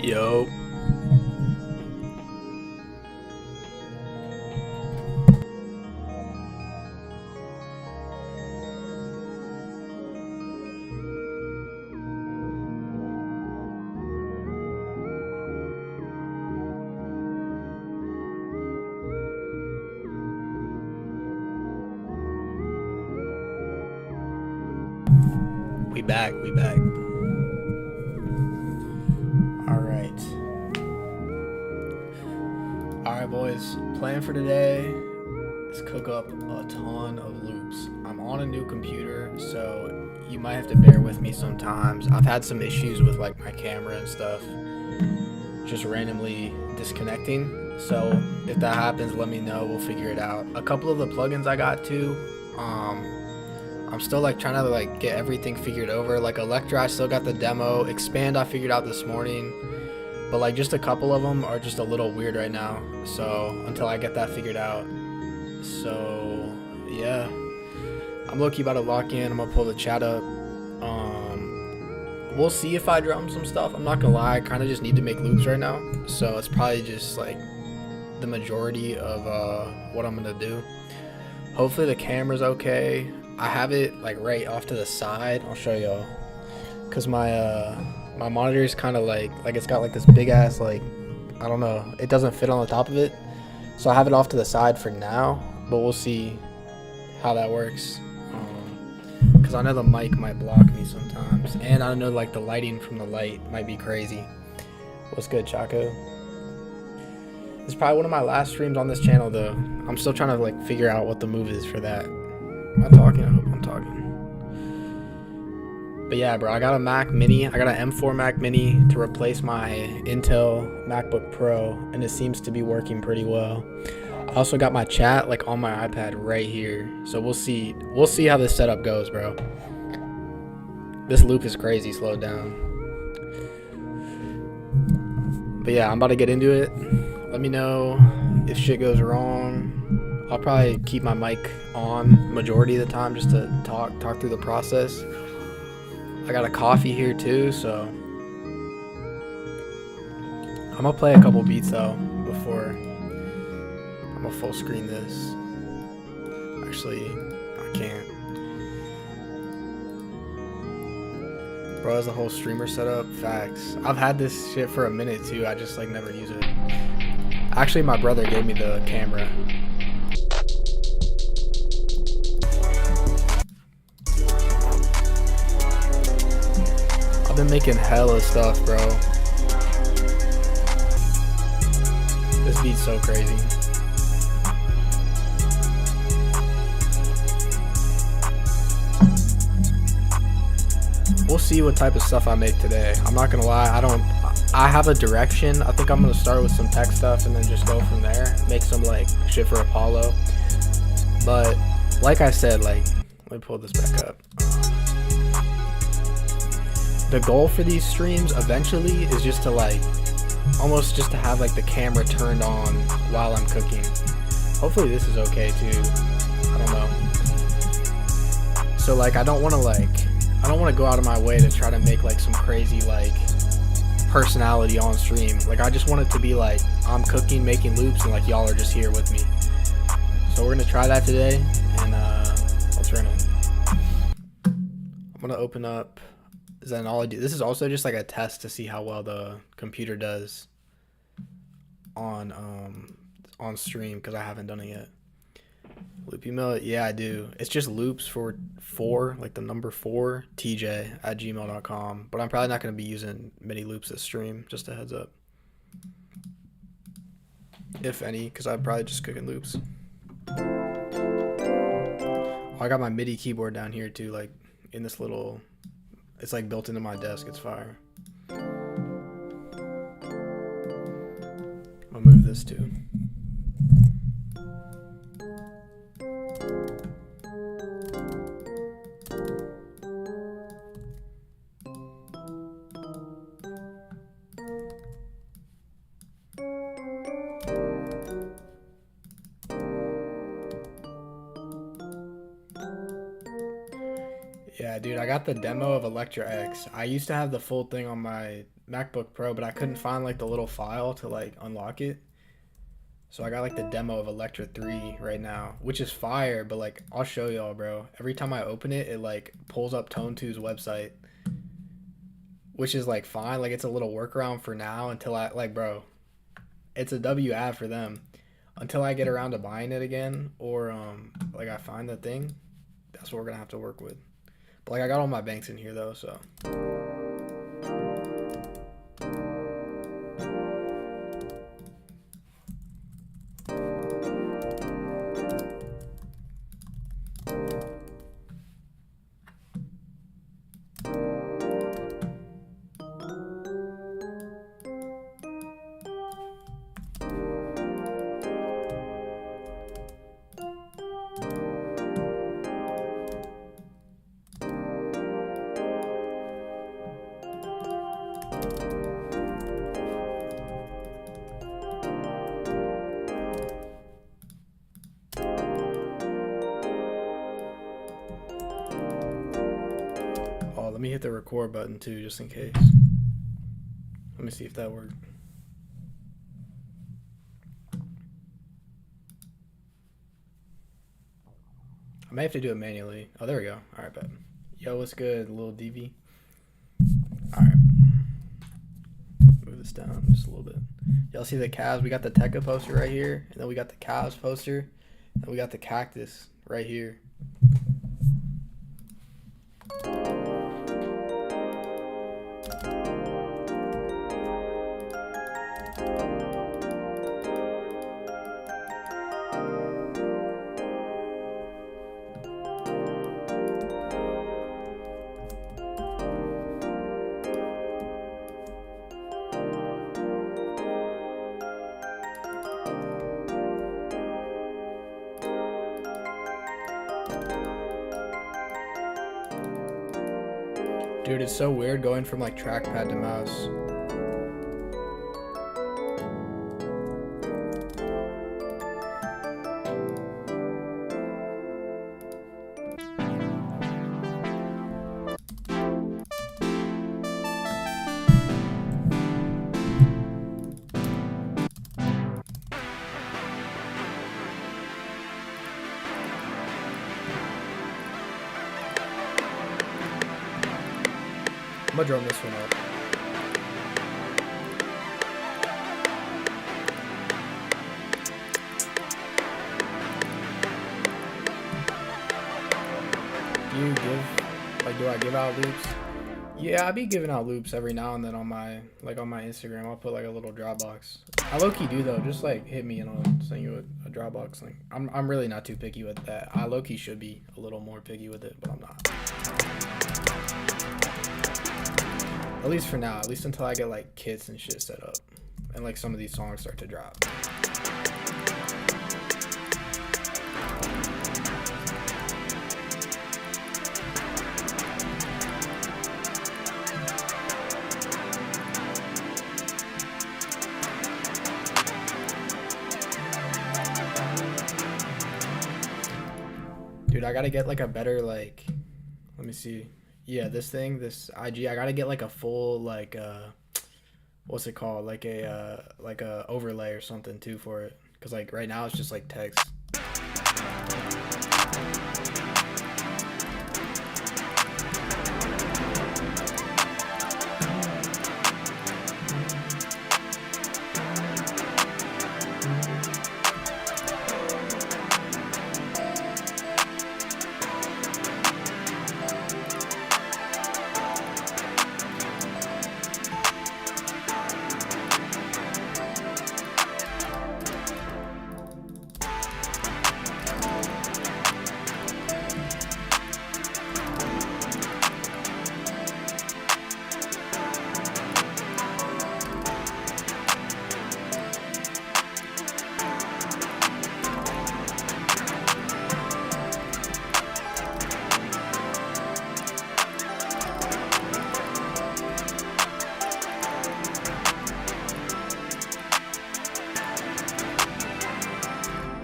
Yo. We back. Alright, boys. Plan for today is cook up a ton of loops. I'm on a new computer, so you might have to bear with me sometimes. I've had some issues with like my camera and stuff just randomly disconnecting. So if that happens, let me know. We'll figure it out. A couple of the plugins I got too. I'm still like trying to like get everything figured over. Like Electra, I still got the demo. Expand, I figured out this morning. But like just a couple of them are just a little weird right now. So until I get that figured out. So yeah, I'm low-key about to lock in. I'm gonna pull the chat up. We'll see if I drum some stuff. I'm not gonna lie, I kind of just need to make loops right now. So it's probably just like the majority of what I'm gonna do. Hopefully the camera's okay. I have it like right off to the side. I'll show y'all. Cause my monitor is kind of like it's got like this big ass like, I don't know, it doesn't fit on the top of it. So I have it off to the side for now, but we'll see how that works. Cause I know the mic might block me sometimes, and I know like the lighting from the light might be crazy. What's good, Chaco? This is probably one of my last streams on this channel though. I'm still trying to like figure out what the move is for that. Am I talking? I hope I'm talking. But yeah, bro, I got a Mac Mini. I got an M4 Mac Mini to replace my Intel MacBook Pro, and it seems to be working pretty well. I also got my chat like on my iPad right here, so we'll see how this setup goes, bro. This loop is crazy slowed down. But yeah, I'm about to get into it. Let me know if shit goes wrong. I'll probably keep my mic on majority of the time just to talk through the process. I got a coffee here too, so I'm gonna play a couple beats though before I'm gonna full screen this. Actually, I can't. Bro, has the whole streamer setup. Facts. I've had this shit for a minute too. I just like never use it. Actually, my brother gave me the camera. I've been making hella stuff, bro. This beat's so crazy. We'll see what type of stuff I make today. I'm not gonna lie, I have a direction. I think I'm gonna start with some tech stuff and then just go from there. Make some like shit for Apollo. But like I said, like, let me pull this back up. The goal for these streams eventually is just to like, almost just to have like the camera turned on while I'm cooking. Hopefully this is okay too. I don't know. So like, I don't want to go out of my way to try to make like some crazy like personality on stream. Like I just want it to be like, I'm cooking, making loops, and like y'all are just here with me. So we're gonna try that today, and let's run it. I'm gonna open up Zenology. This is also just like a test to see how well the computer does on stream, because I haven't done it yet. Loop email, yeah, I do. It's just loops for 4, like the number 4, Tjay at gmail.com. But I'm probably not going to be using many loops this stream, just a heads up. If any, because I'm probably just cooking loops. Oh, I got my MIDI keyboard down here too, like in this little, it's like built into my desk. It's fire. I'll move this too. Yeah, dude, I got the demo of Electra X. I used to have the full thing on my MacBook Pro, but I couldn't find like the little file to like unlock it. So I got like the demo of Electra 3 right now, which is fire, but like I'll show y'all, bro. Every time I open it, it like pulls up Tone2's website, which is like fine. Like it's a little workaround for now until I like, bro, it's a W ad for them. Until I get around to buying it again or like I find the thing, that's what we're gonna have to work with. But like I got all my banks in here though, so. Let me hit the record button too, just in case. Let me see if that worked. I may have to do it manually. Oh, there we go. All right, bet. Yo, what's good, little DV? All right. Move this down just a little bit. Y'all see the Cavs? We got the Tekka poster right here, and then we got the Cavs poster, and we got the cactus right here. Dude, it's so weird going from like trackpad to mouse. I'm gonna drum this one up. Do I give out loops? Yeah, I be giving out loops every now and then on my Instagram. I'll put like a little Dropbox. I low-key do though. Just like hit me and I'll send you a Dropbox link. I'm really not too picky with that. I low-key should be a little more picky with it, but I'm not. At least for now. At least until I get like kits and shit set up, and like some of these songs start to drop. Dude, I gotta get like a better like, let me see. Yeah, this IG, I gotta get like a full like what's it called? Like a overlay or something too for it. Cause like right now it's just like text.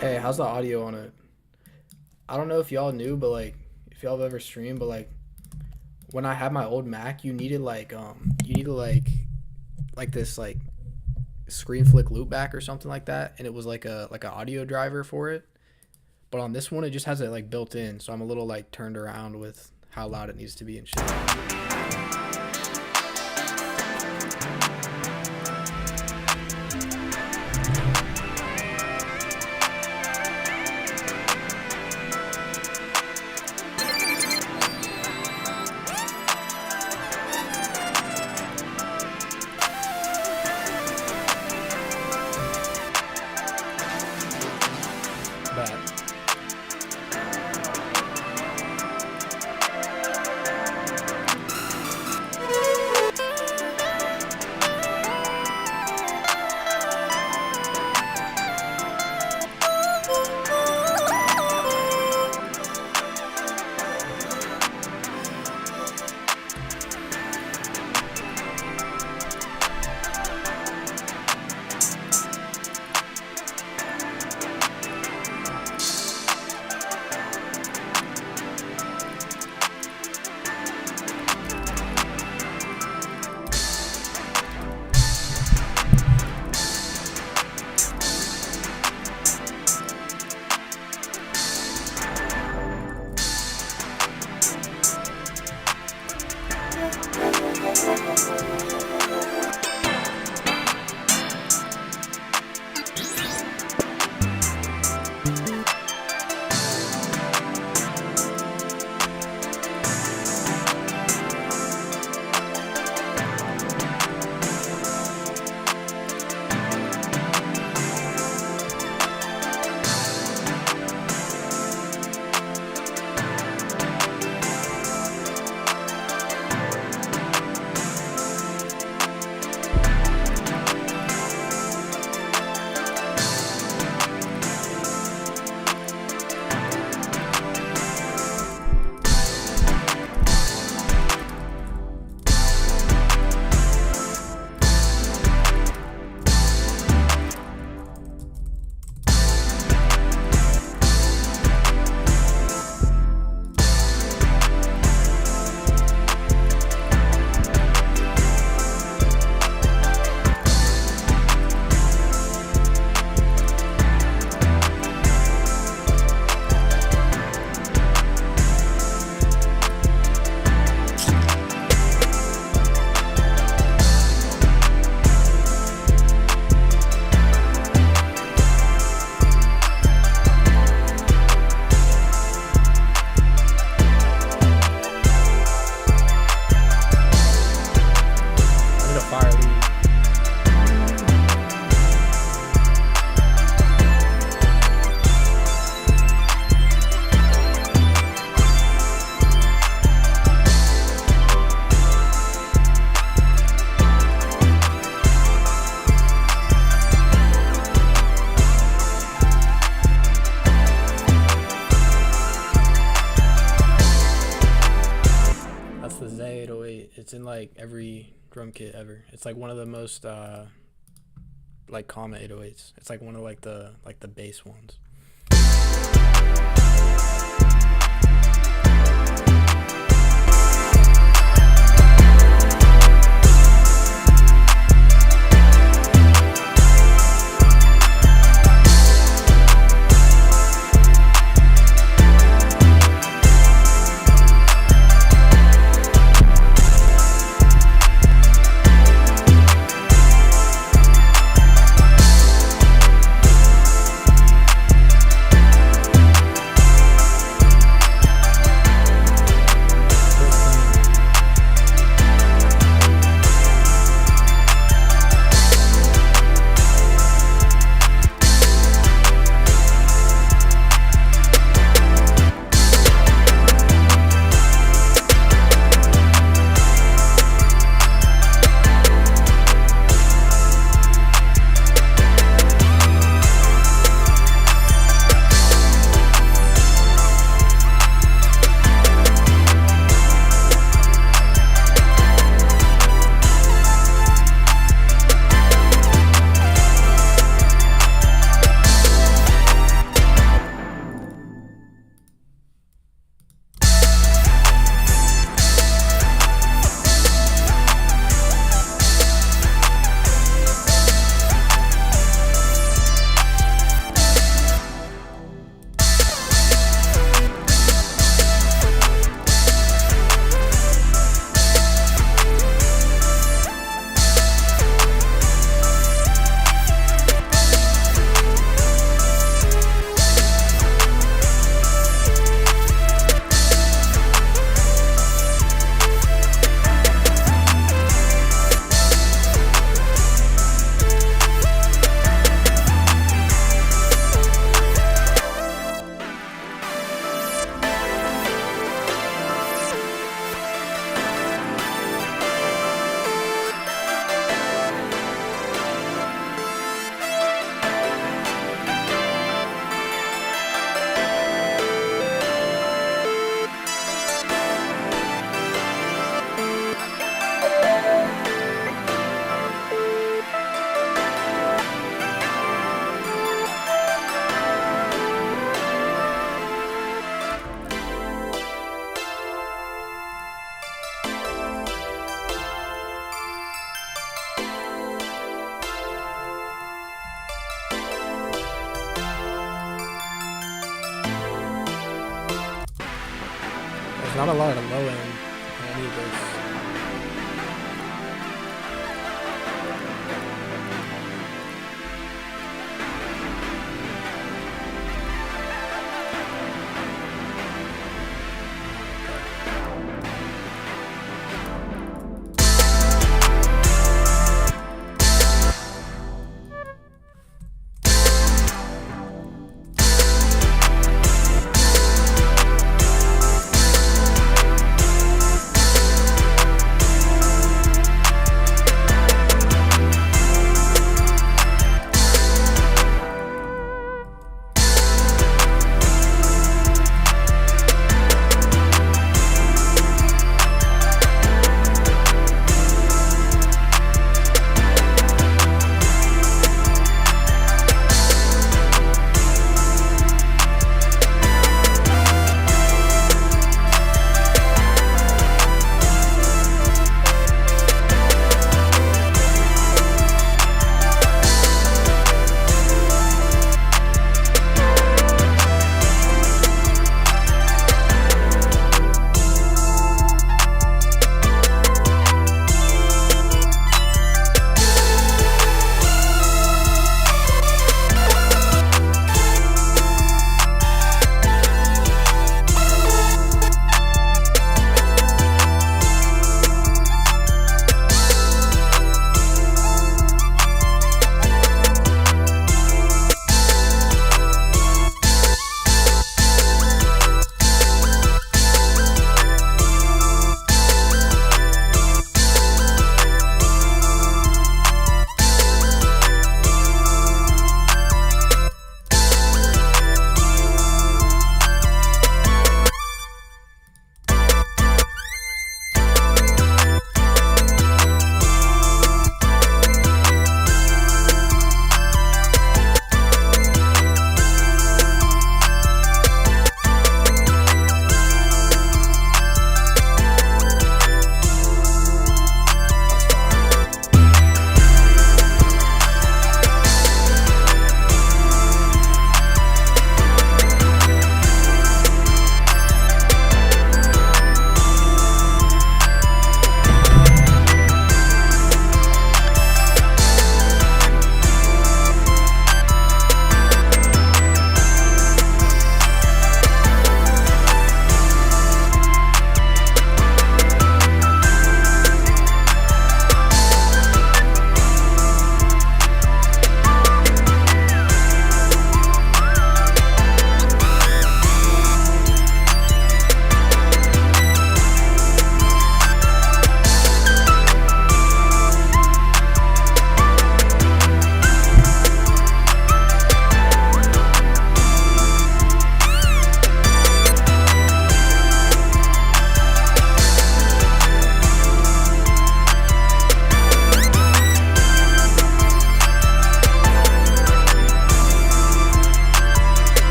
Hey, how's the audio on it? I don't know if y'all knew, but like, if y'all have ever streamed, but like, when I had my old Mac, you needed like like this like screen flick loopback or something like that, and it was like a audio driver for it. But on this one, it just has it like built in, so I'm a little like turned around with how loud it needs to be and shit. It's in like every drum kit ever. It's like one of the most like common 808s. It's like one of like the bass ones. There's not a lot of low end in any of this.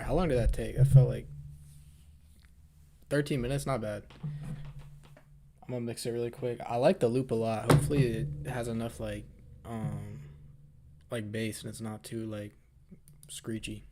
How long did that take? I felt like 13 minutes, not bad. I'm gonna mix it really quick. I like the loop a lot. Hopefully it has enough like bass and it's not too like screechy.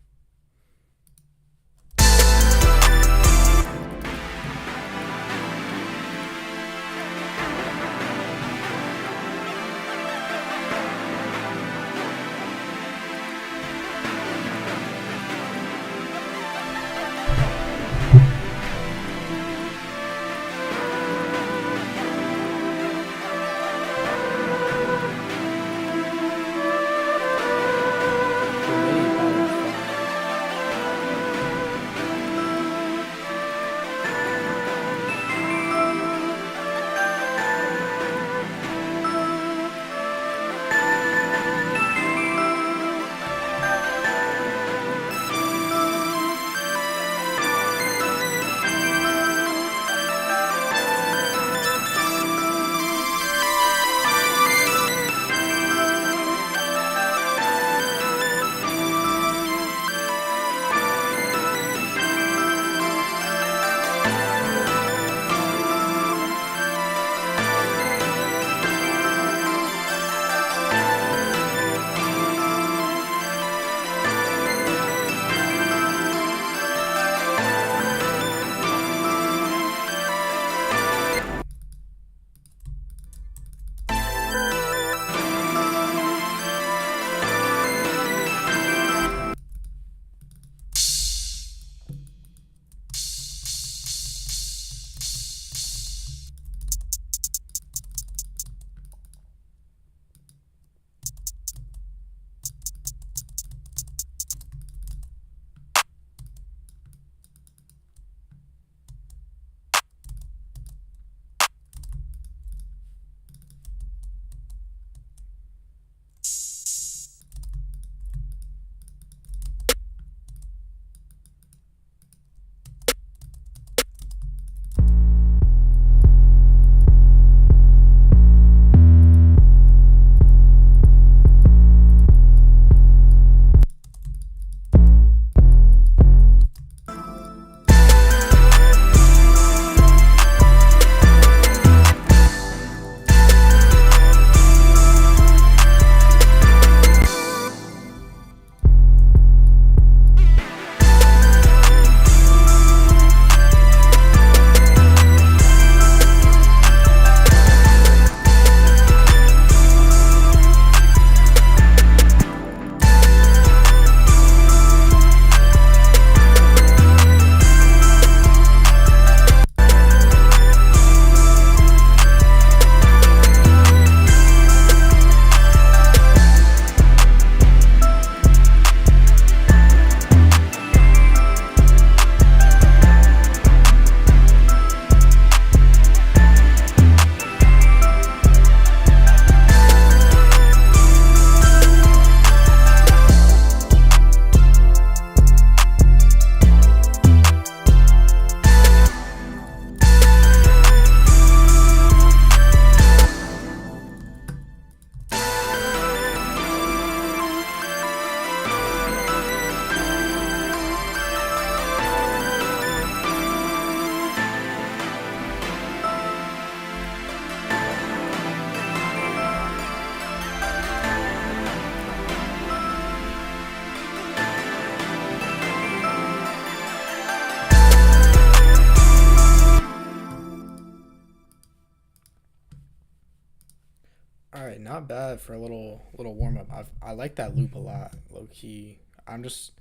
not bad for a little warm up. I like that loop a lot, low key. I'm just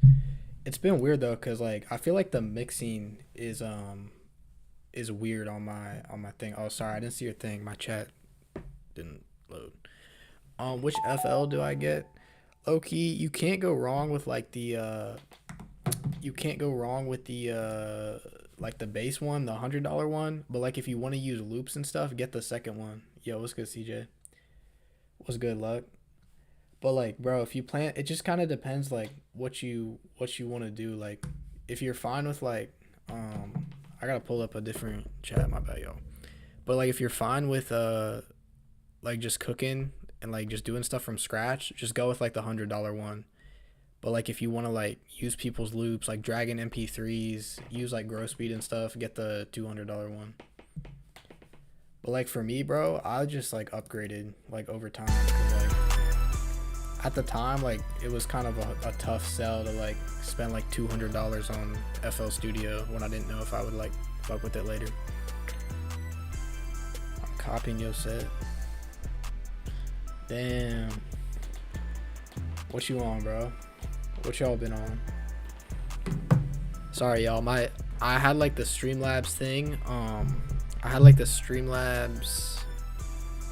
it's been weird though, cause like I feel like the mixing is weird on my thing. Oh, sorry, I didn't see your thing. My chat didn't load. Which FL do I get? Low key, you can't go wrong with like the you can't go wrong with the like the base one, the $100 one. But like if you want to use loops and stuff, get the second one. Yo, what's good, CJ? What's good, luck? But like, bro, if you plan, it just kind of depends like what you want to do. Like, if you're fine with like, I gotta pull up a different chat. My bad, yo. But like, if you're fine with like just cooking and like just doing stuff from scratch, just go with like the $100 one. But like if you want to like use people's loops, like drag in MP3s, use like growth speed and stuff, get the $200 one. But like for me, bro, I just like upgraded like over time. 'Cause, like at the time, like it was kind of a tough sell to like spend like $200 on FL Studio when I didn't know if I would like fuck with it later. I'm copying your set. Damn. What you on, bro? What y'all been on? Sorry, y'all. I had like the Streamlabs thing. I had like the Streamlabs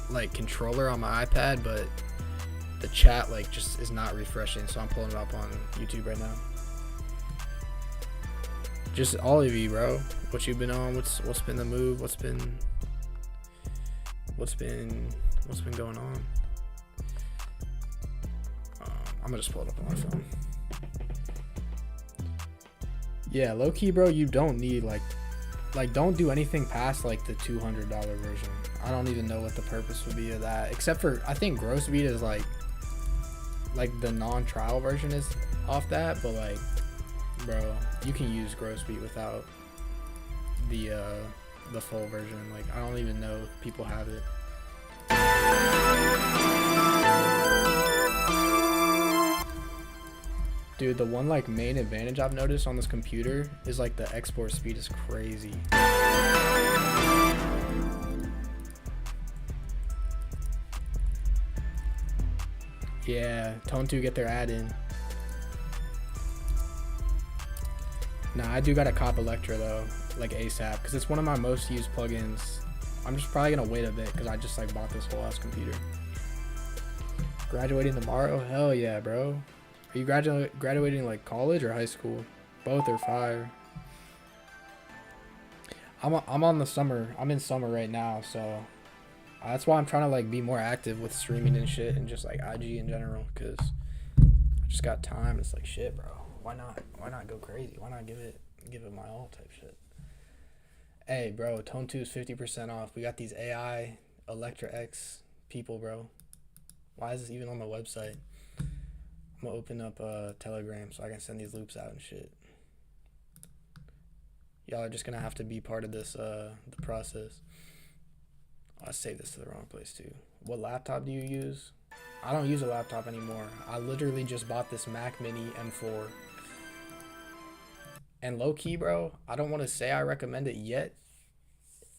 like controller on my iPad, but the chat like just is not refreshing, so I'm pulling it up on YouTube right now. Just all of you, bro. What you been on? What's been the move? What's been going on? I'm gonna just pull it up on my phone. Yeah, low key, bro. You don't need like don't do anything past like the $200 version. I don't even know what the purpose would be of that, except for I think gross beat is like the non-trial version is off that, but like, bro, you can use gross beat without the full version. Like, I don't even know if people have it. Dude, the one like main advantage I've noticed on this computer is like the export speed is crazy. Yeah, Tone 2 get their ad in. Nah, I do gotta cop Electra though, like ASAP, because it's one of my most used plugins. I'm just probably gonna wait a bit because I just like bought this whole ass computer. Graduating tomorrow? Hell yeah, bro. Are you graduating like college or high school? Both are fire. I'm on the summer. I'm in summer right now, so that's why I'm trying to like be more active with streaming and shit, and just like IG in general, because I just got time. It's like shit, bro. Why not go crazy? Why not give it my all type shit? Hey, bro, Tone 2 is 50% off. We got these AI Electra X people, bro. Why is this even on the website? I'm gonna open up Telegram so I can send these loops out and shit. Y'all are just gonna have to be part of this the process. I saved this to the wrong place too. What laptop do you use? I don't use a laptop anymore. I literally just bought this Mac Mini M4. And low key, bro, I don't want to say I recommend it yet,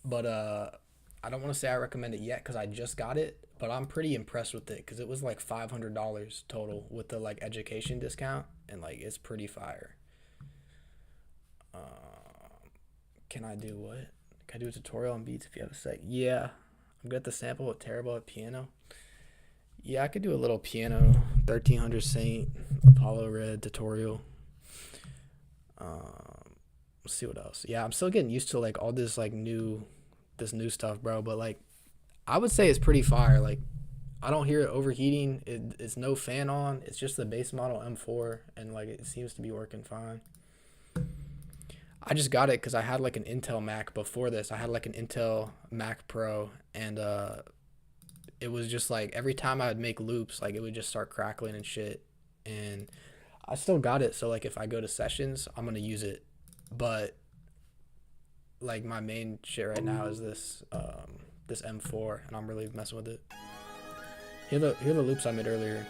but I don't want to say I recommend it yet because I just got it. But I'm pretty impressed with it because it was like $500 total with the like education discount, and like it's pretty fire. Can I do what? Can I do a tutorial on beats if you have a sec? Yeah, I'm good at the sample but terrible at piano. Yeah, I could do a little piano 1300 Saint Apollo Red tutorial. Let's see what else. Yeah, I'm still getting used to like all this like new stuff, bro. But like, I would say it's pretty fire. Like, I don't hear it overheating. It's no fan on. It's just the base model M4, and like it seems to be working fine. I just got it because I had like an Intel Mac before this. I had like an Intel Mac Pro, and it was just like every time I would make loops, like it would just start crackling and shit. And I still got it, so like if I go to sessions, I'm gonna use it. But like my main shit right now is this this M4, and I'm really messing with it. Here are the loops I made earlier.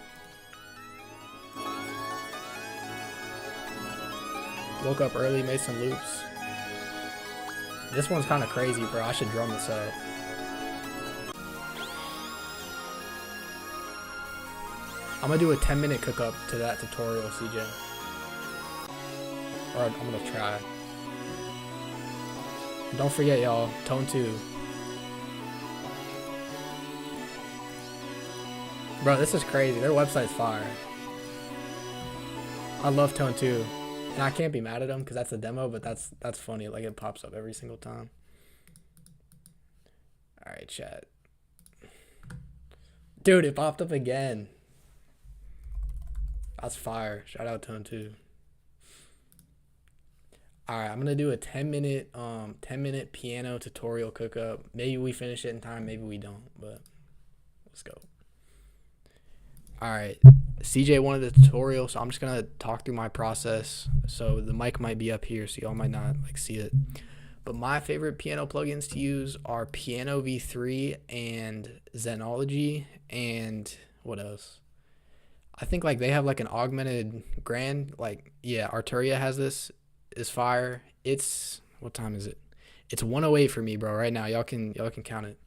Woke up early, made some loops. This one's kind of crazy, bro. I should drum this up. I'm gonna do a 10-minute cookup to that tutorial, CJ. Or I'm gonna try. Don't forget, y'all, Tone 2. Bro, this is crazy. Their website's fire. I love Tone 2. And I can't be mad at them because that's a demo, but that's funny. Like, it pops up every single time. Alright, chat. Dude, it popped up again. That's fire. Shout out Tone 2. Alright, I'm gonna do a 10-minute piano tutorial cookup. Maybe we finish it in time, maybe we don't, but let's go. Alright, CJ wanted the tutorial, so I'm just gonna talk through my process. So the mic might be up here, so y'all might not like see it. But my favorite piano plugins to use are Piano V3 and Zenology, and what else? I think like they have like an augmented grand, like yeah, Arturia has this, is fire. It's, what time is it? It's 1:08 for me, bro, right now. Y'all can count it.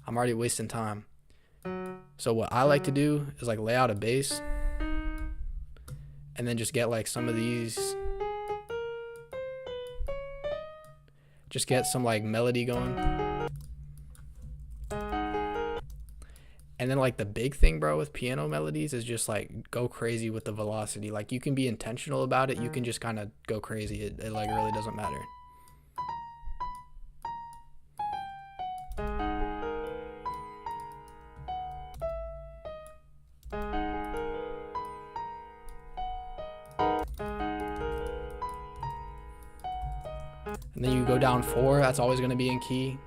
I'm already wasting time. So what I like to do is like lay out a bass and then just get like some of these, just get some like melody going. And then like the big thing, bro, with piano melodies is just like go crazy with the velocity. Like you can be intentional about it. You can just kind of go crazy. It like really doesn't matter. And then you go down 4, that's always going to be in key.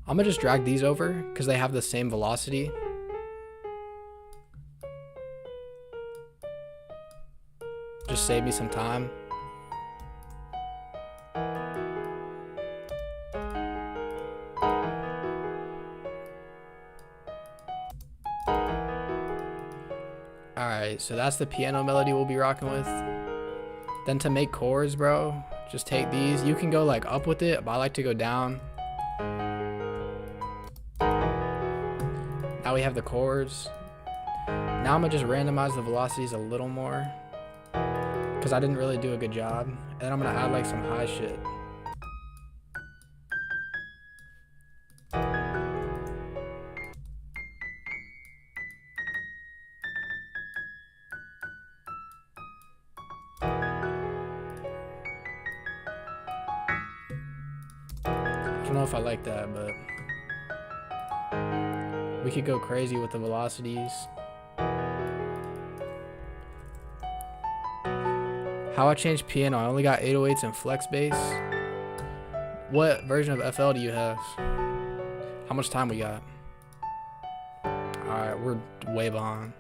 I'm going to just drag these over because they have the same velocity. Just save me some time. Alright, so that's the piano melody we'll be rocking with. Then to make chords, bro, just take these. You can go like up with it, but I like to go down. Now we have the chords. Now I'm gonna just randomize the velocities a little more because I didn't really do a good job. And then I'm gonna add like some high shit. I don't know if I like that, but we could go crazy with the velocities. How I changed piano, I only got 808s and flex bass. What version of FL do you have? How much time we got? Alright, we're way behind.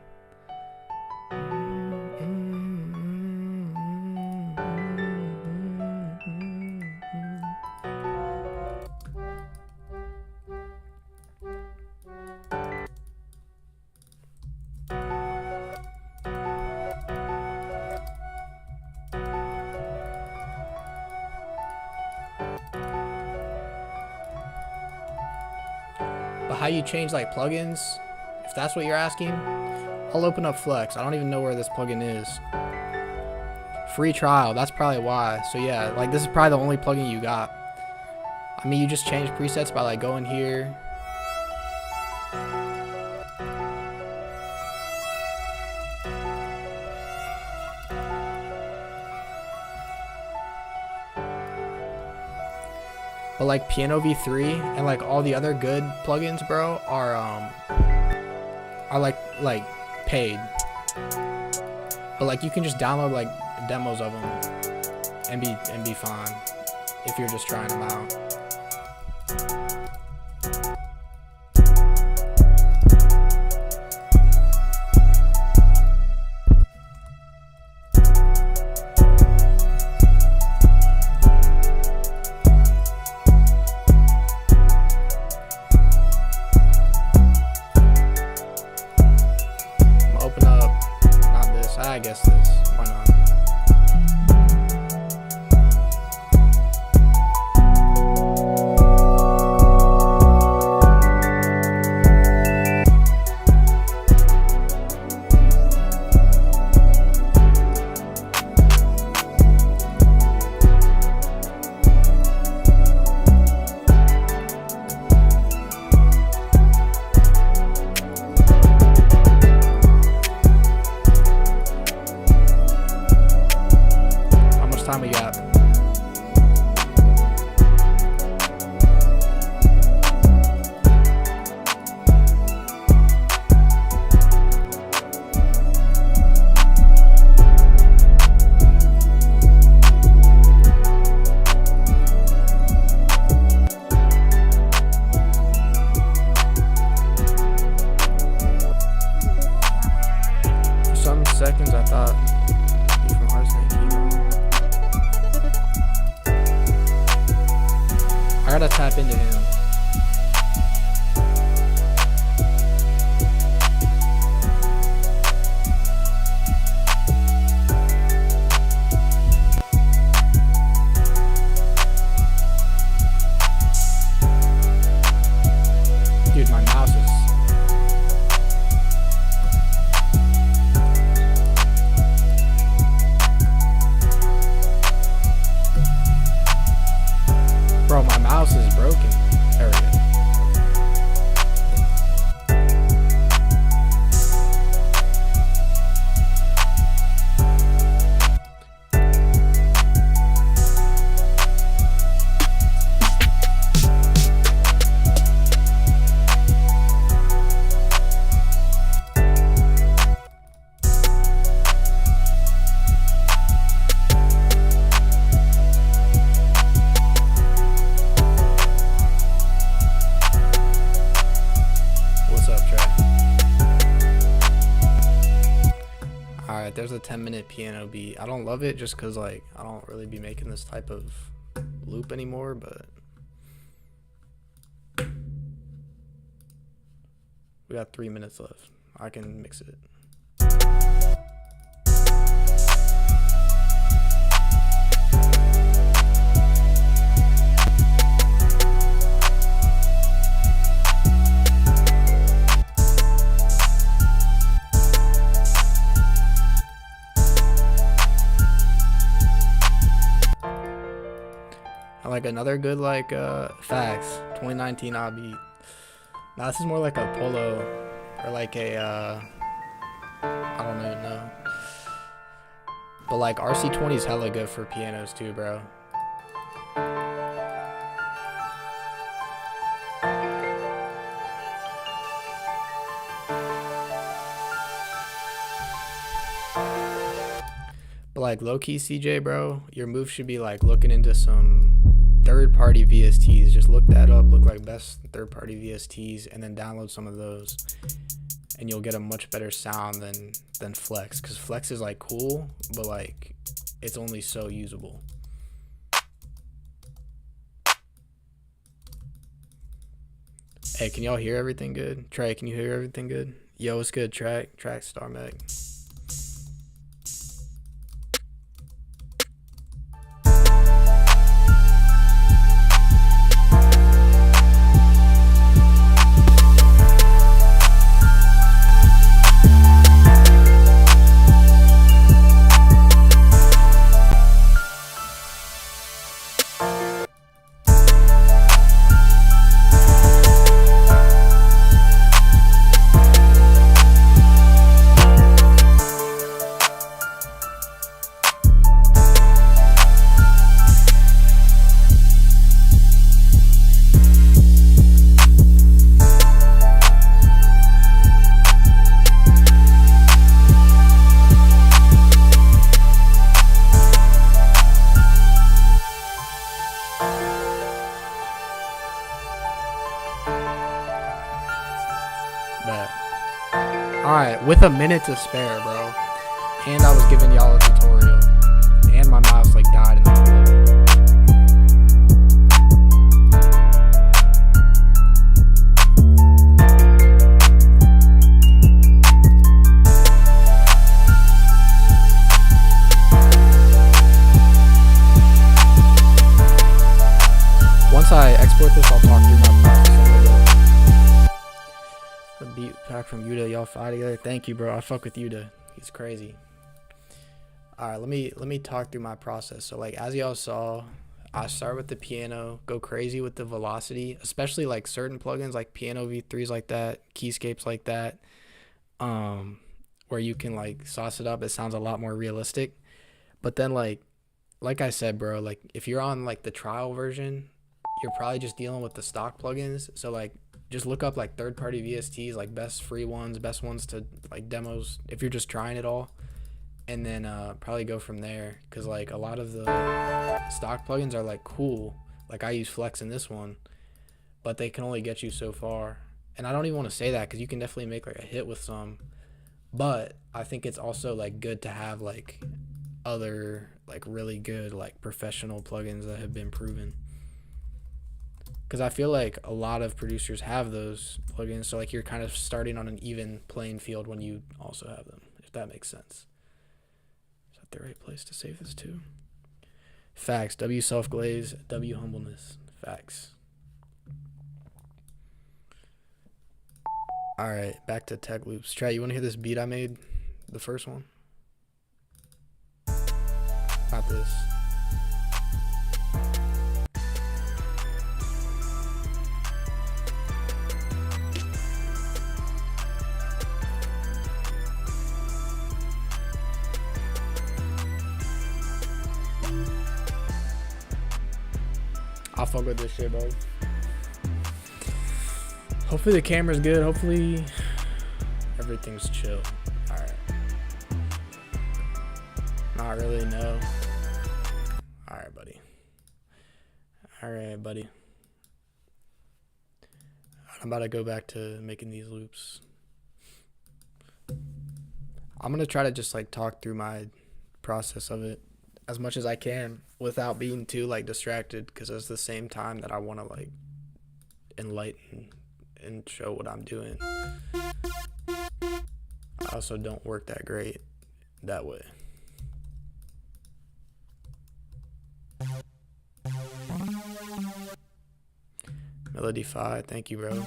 But how you change like plugins, if that's what you're asking, I'll open up Flex. I don't even know where this plugin is. Free trial, that's probably why. So yeah, like this is probably the only plugin you got. I mean, you just change presets by like going here. But like Piano V3 and like all the other good plugins, bro, are like paid. But like you can just download like demos of them and be fine if you're just trying them out. I guess this. Why not? seconds. I thought you from Arsenic Keyboard. I gotta tap into him. Dude, my mouse is... Bro, my mouse is broken. There we go. There's a 10-minute piano beat. I don't love it just because like I don't really be making this type of loop anymore, but we got 3 minutes left. I can mix it. Like another good like facts 2019 beat. Now this is more like a polo or like a I don't even know, but like RC20 is hella good for pianos too, bro. But like low-key CJ, bro, your move should be like looking into some third-party VSTs. Just look that up, look like best third-party VSTs, and then download some of those, and you'll get a much better sound than Flex, because Flex is like cool, but like it's only so usable. Hey, can y'all hear everything good? Trey, can you hear everything good? Yo, it's good, Track Star Meg. Alright, with a minute to spare, bro. And I was giving y'all a tutorial. And my mouse like died in the middle of it. Once I export this, I'll talk through my process. The beat pack from Yuda, y'all fight together. Thank you, bro. I fuck with Yuda. He's crazy. All right, let me talk through my process. So like as y'all saw, I start with the piano, go crazy with the velocity, especially like certain plugins like Piano V3s like that, Keyscapes like that, where you can like sauce it up. It sounds a lot more realistic. But then like I said, bro, like if you're on like the trial version, you're probably just dealing with the stock plugins. So like just look up like third-party VSTs, like best free ones, best ones to like demos if you're just trying it all, and then probably go from there, because like a lot of the stock plugins are like cool. Like I use Flex in this one, but they can only get you so far. And I don't even want to say that because you can definitely make like a hit with some, But I think it's also like good to have like other like really good like professional plugins that have been proven. Because I feel like a lot of producers have those plugins, so like you're kind of starting on an even playing field when you also have them, if that makes sense. Is that the right place to save this to? Facts. W self glaze, W humbleness. Facts. All right, back to tech loops. Tjay, you want to hear this beat I made? The first one? Not this. I'll fuck with this shit, bro. Hopefully the camera's good. Hopefully everything's chill. Alright. Not really, no. Alright, buddy. Alright, buddy. I'm about to go back to making these loops. I'm gonna try to just like talk through my process of it as much as I can without being too like distracted, because it's the same time that I want to like enlighten and show what I'm doing. I also don't work that great that way. Melody 5, thank you, bro.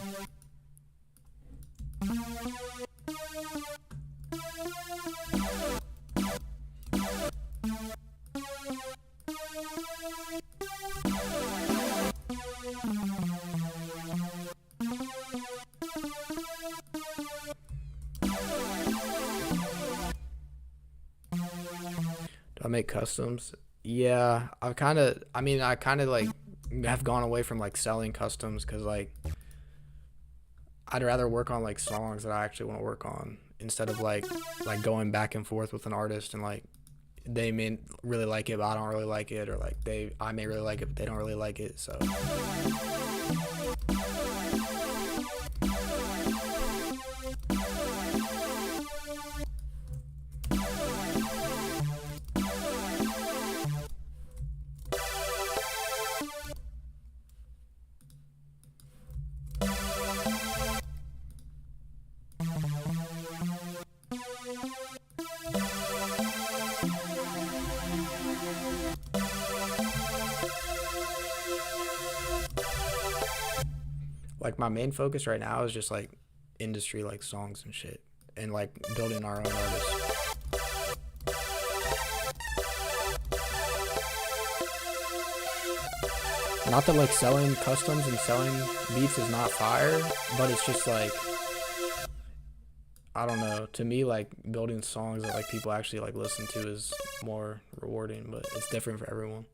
Do I make customs? Yeah, I kind of like have gone away from like selling customs, because like I'd rather work on like songs that I actually want to work on, instead of like going back and forth with an artist and like they may really like it but I don't really like it, or like I may really like it but they don't really like it. So like my main focus right now is just like industry like songs and shit, and like building our own artists. Not that like selling customs and selling beats is not fire, but it's just like, I don't know, to me like building songs that like people actually like listen to is more rewarding, but it's different for everyone.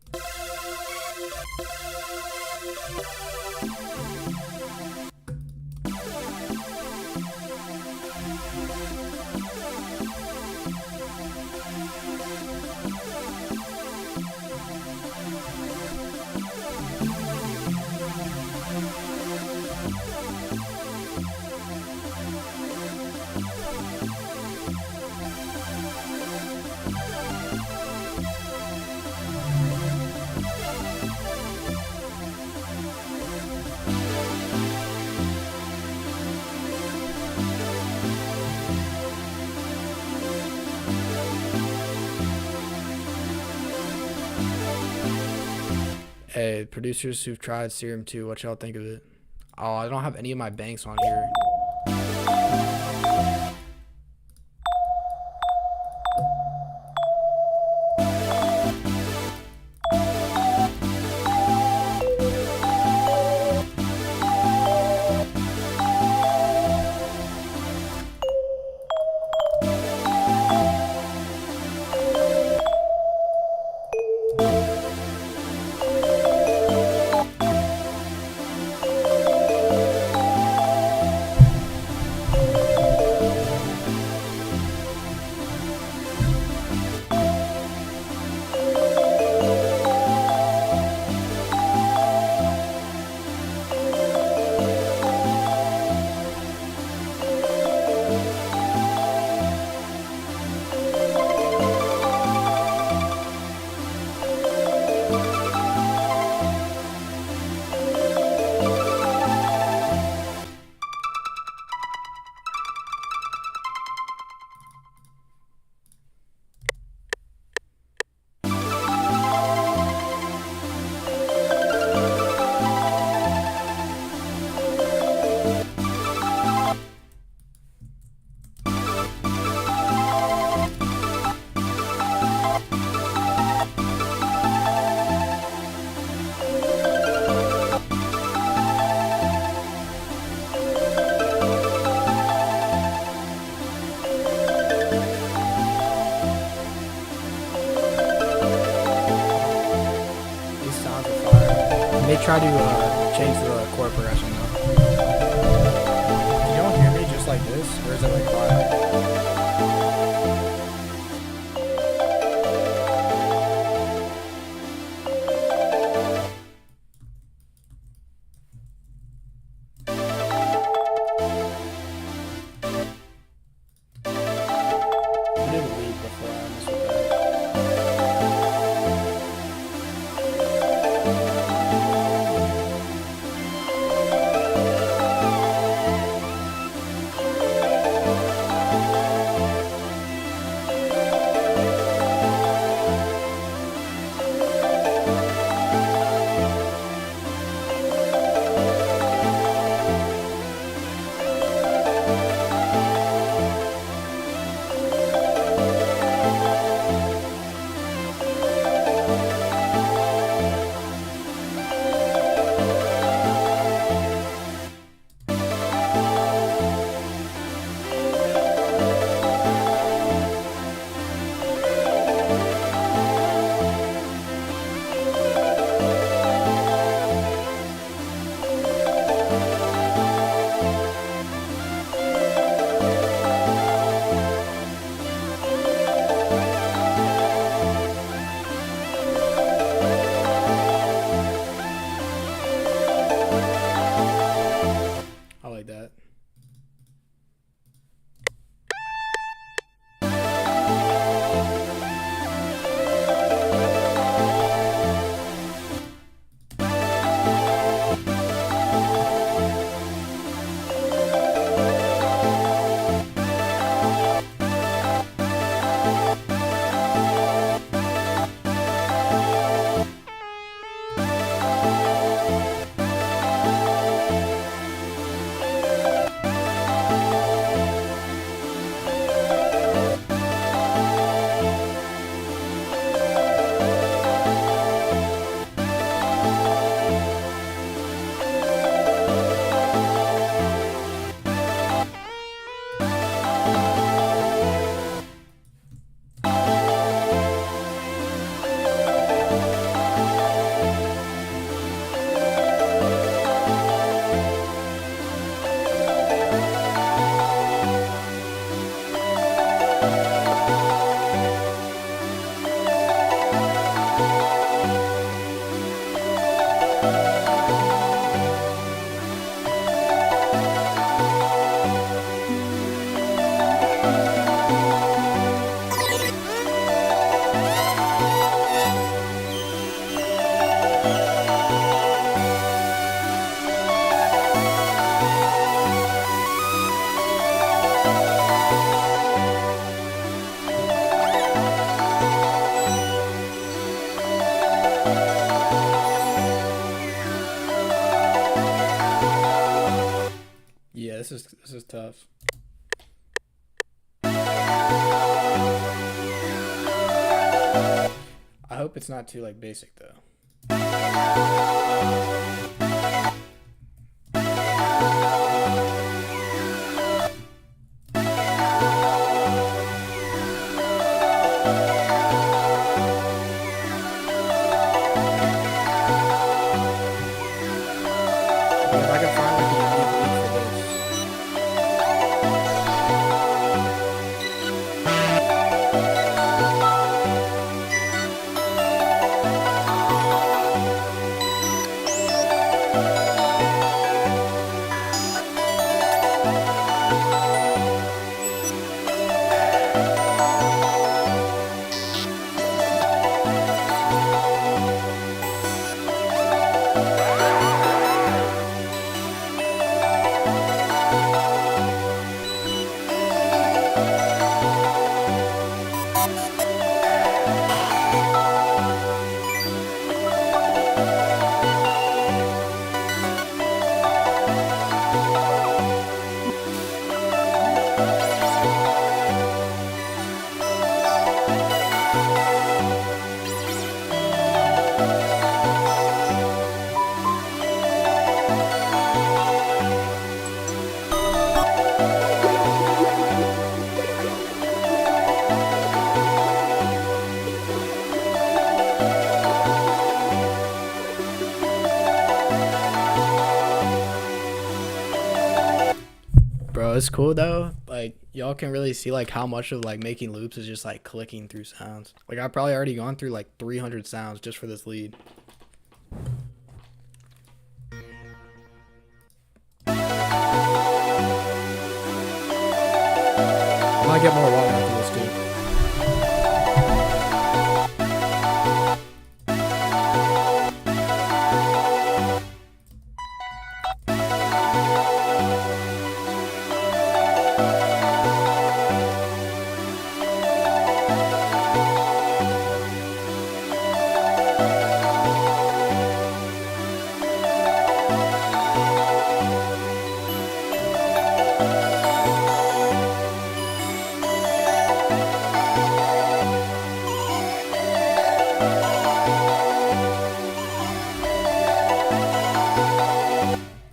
Hey, producers who've tried Serum 2, what y'all think of it? Oh, I don't have any of my banks on here. try to change the chord progression though. You don't hear me just like this, or is it like quiet? I did a lead before I messed with that. I like that. Yeah, this is tough. I hope it's not too like basic though. If I could find like a unique beat for this. it's cool though. Like y'all can really see like how much of like making loops is just like clicking through sounds. Like I've probably already gone through like 300 sounds just for this lead. I might get more water after this too.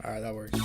Alright, that works.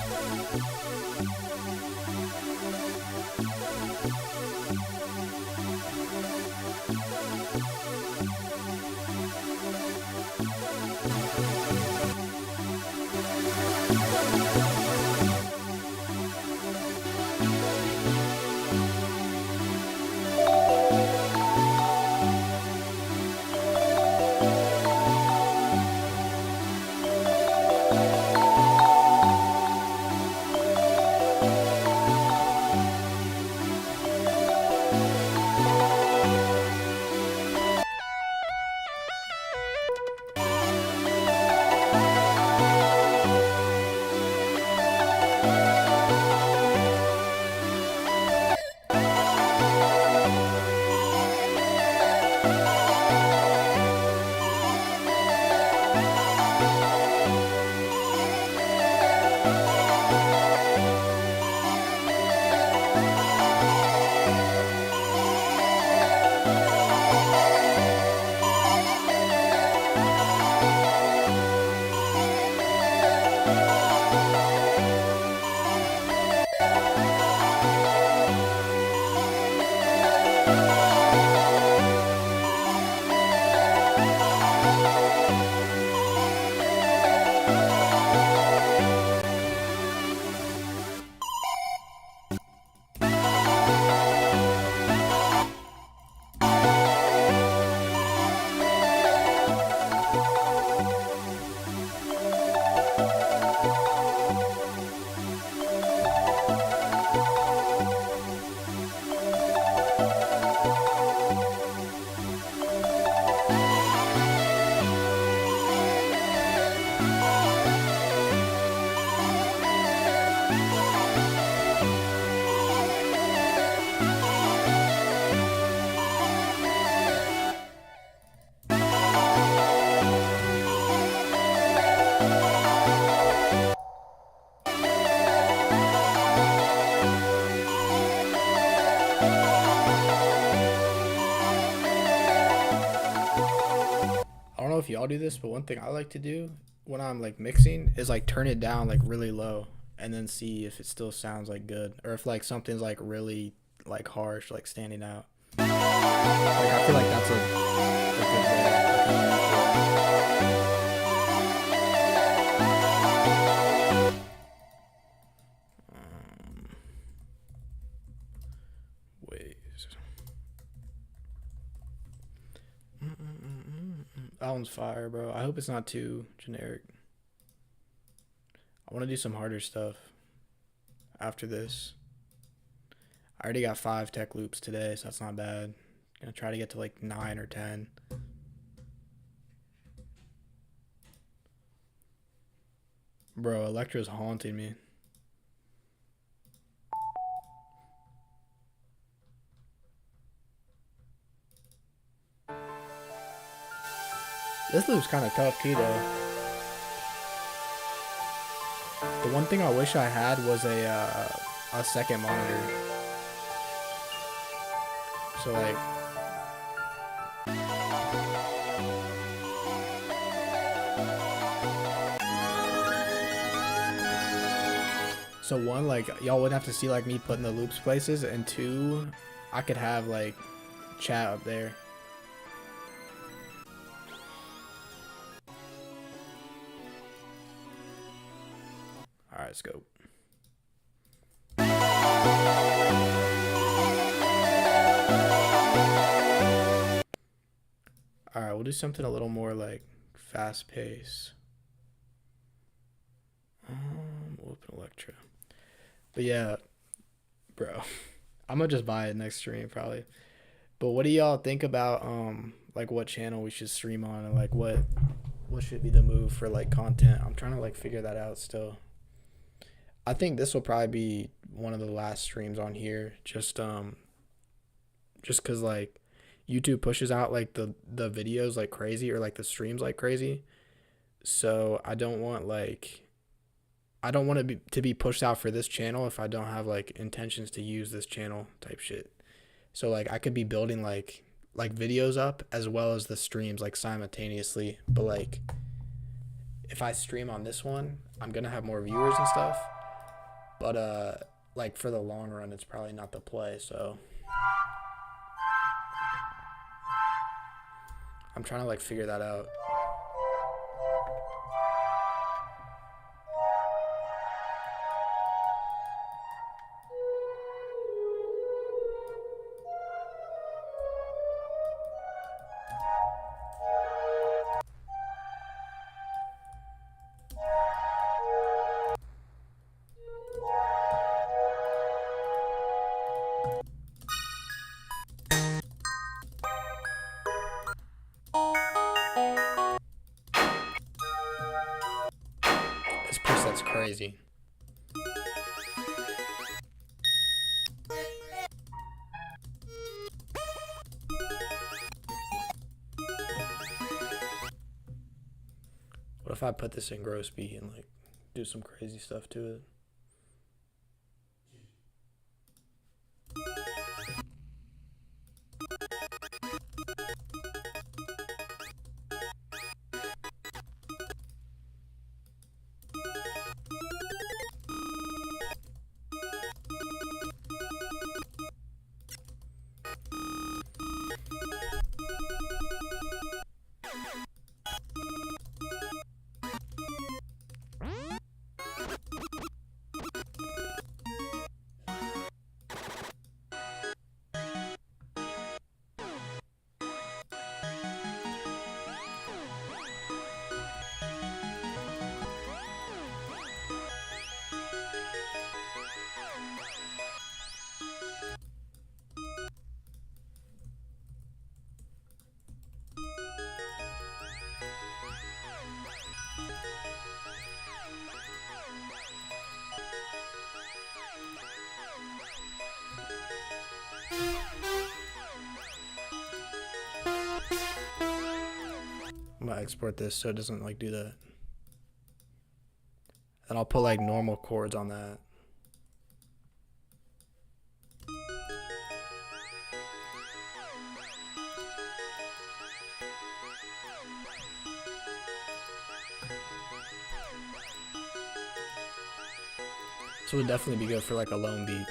I don't know if y'all do this, but one thing I like to do when I'm like mixing is like turn it down like really low and then see if it still sounds like good or if like something's like really like harsh, like standing out. Like I feel like that's a good way. Wait. That one's fire, bro. I hope it's not too generic. I want to do some harder stuff after this. I already got 5 tech loops today, so that's not bad. Gonna try to get to like 9 or 10. Bro, Electra's haunting me. This loop's kind of tough too, though. The one thing I wish I had was a second monitor. So like, so one, like y'all wouldn't have to see like me putting the loops places, and 2, I could have like chat up there. All right, let's go. All right, we'll do something a little more like fast pace. We'll open Electra. But yeah, bro, I'm gonna just buy it next stream probably. But what do y'all think about like what channel we should stream on, and like what should be the move for like content? I'm trying to like figure that out still. I think this will probably be one of the last streams on here, just cuz like YouTube pushes out like the videos like crazy, or like the streams like crazy. So I don't want to be pushed out for this channel if I don't have like intentions to use this channel type shit. So like I could be building like videos up as well as the streams like simultaneously, but like if I stream on this one, I'm going to have more viewers and stuff. But like for the long run, it's probably not the play, so I'm trying to like figure that out. This preset's crazy. What if I put this in gross beat and like do some crazy stuff to it? I'm gonna export this so it doesn't like do that. And I'll put like normal chords on that. So it would definitely be good for like a lone beat.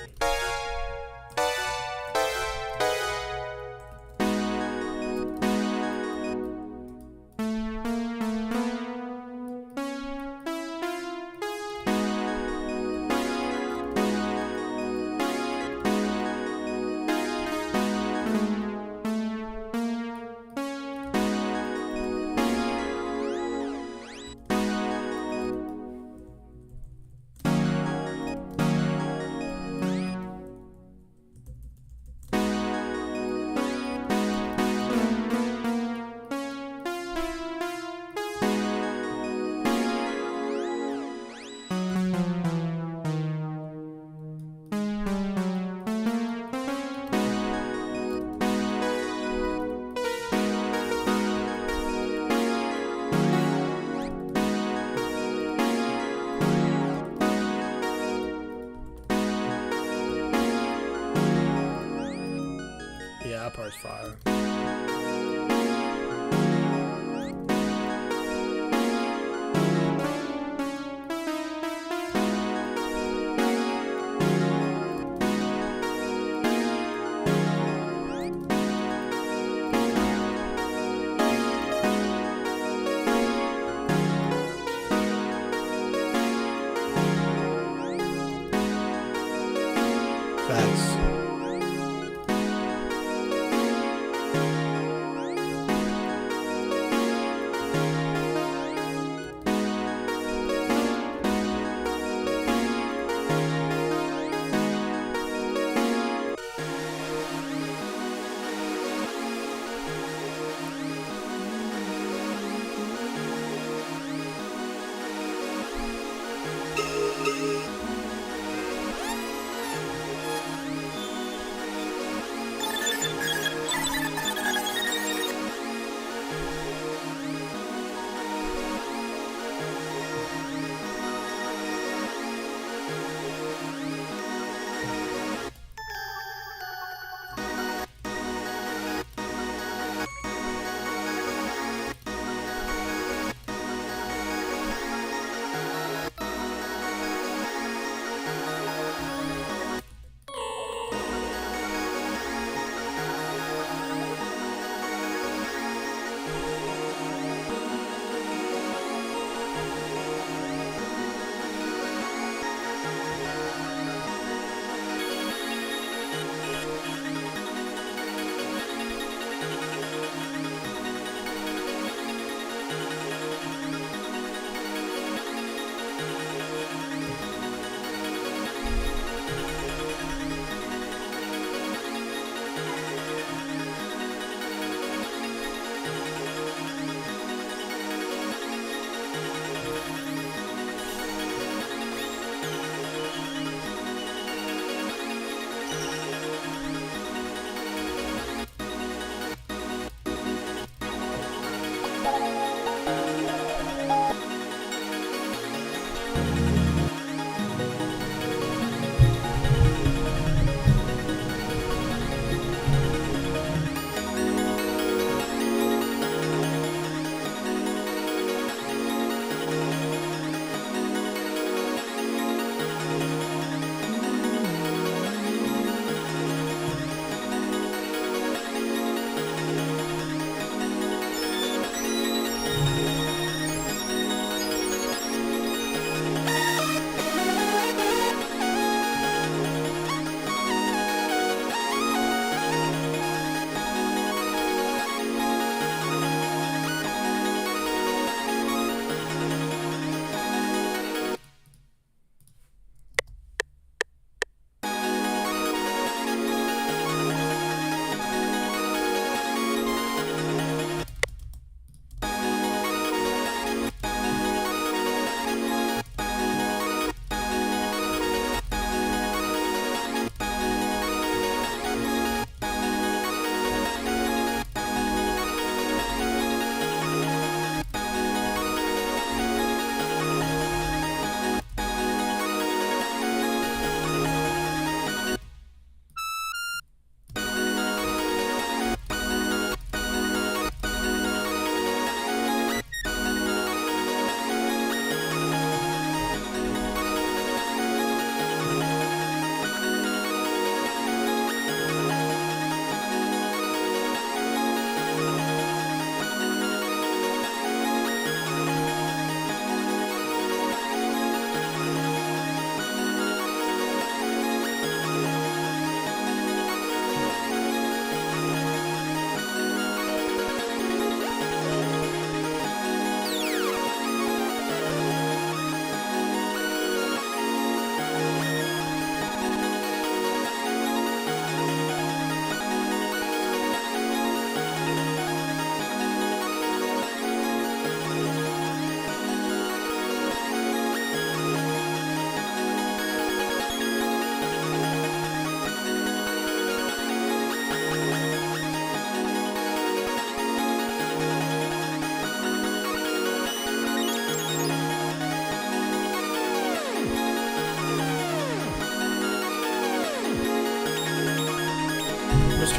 Yeah, that part's fire.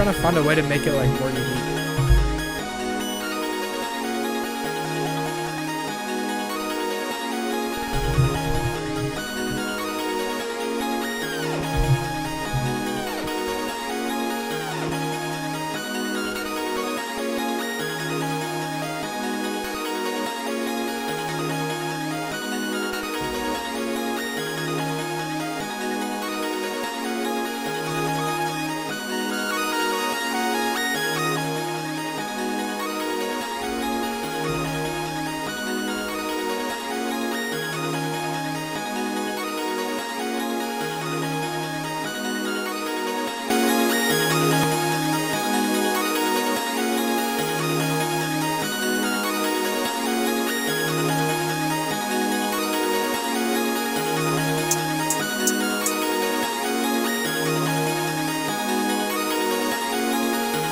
trying to find a way to make it like more unique.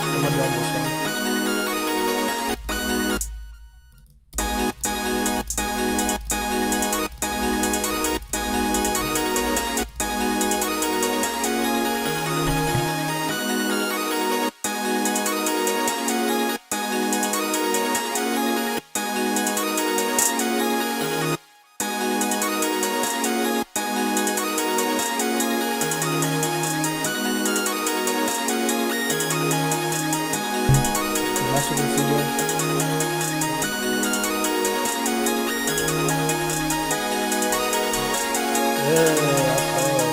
I'm gonna run this one. Mess with this video. Yeah, that's all.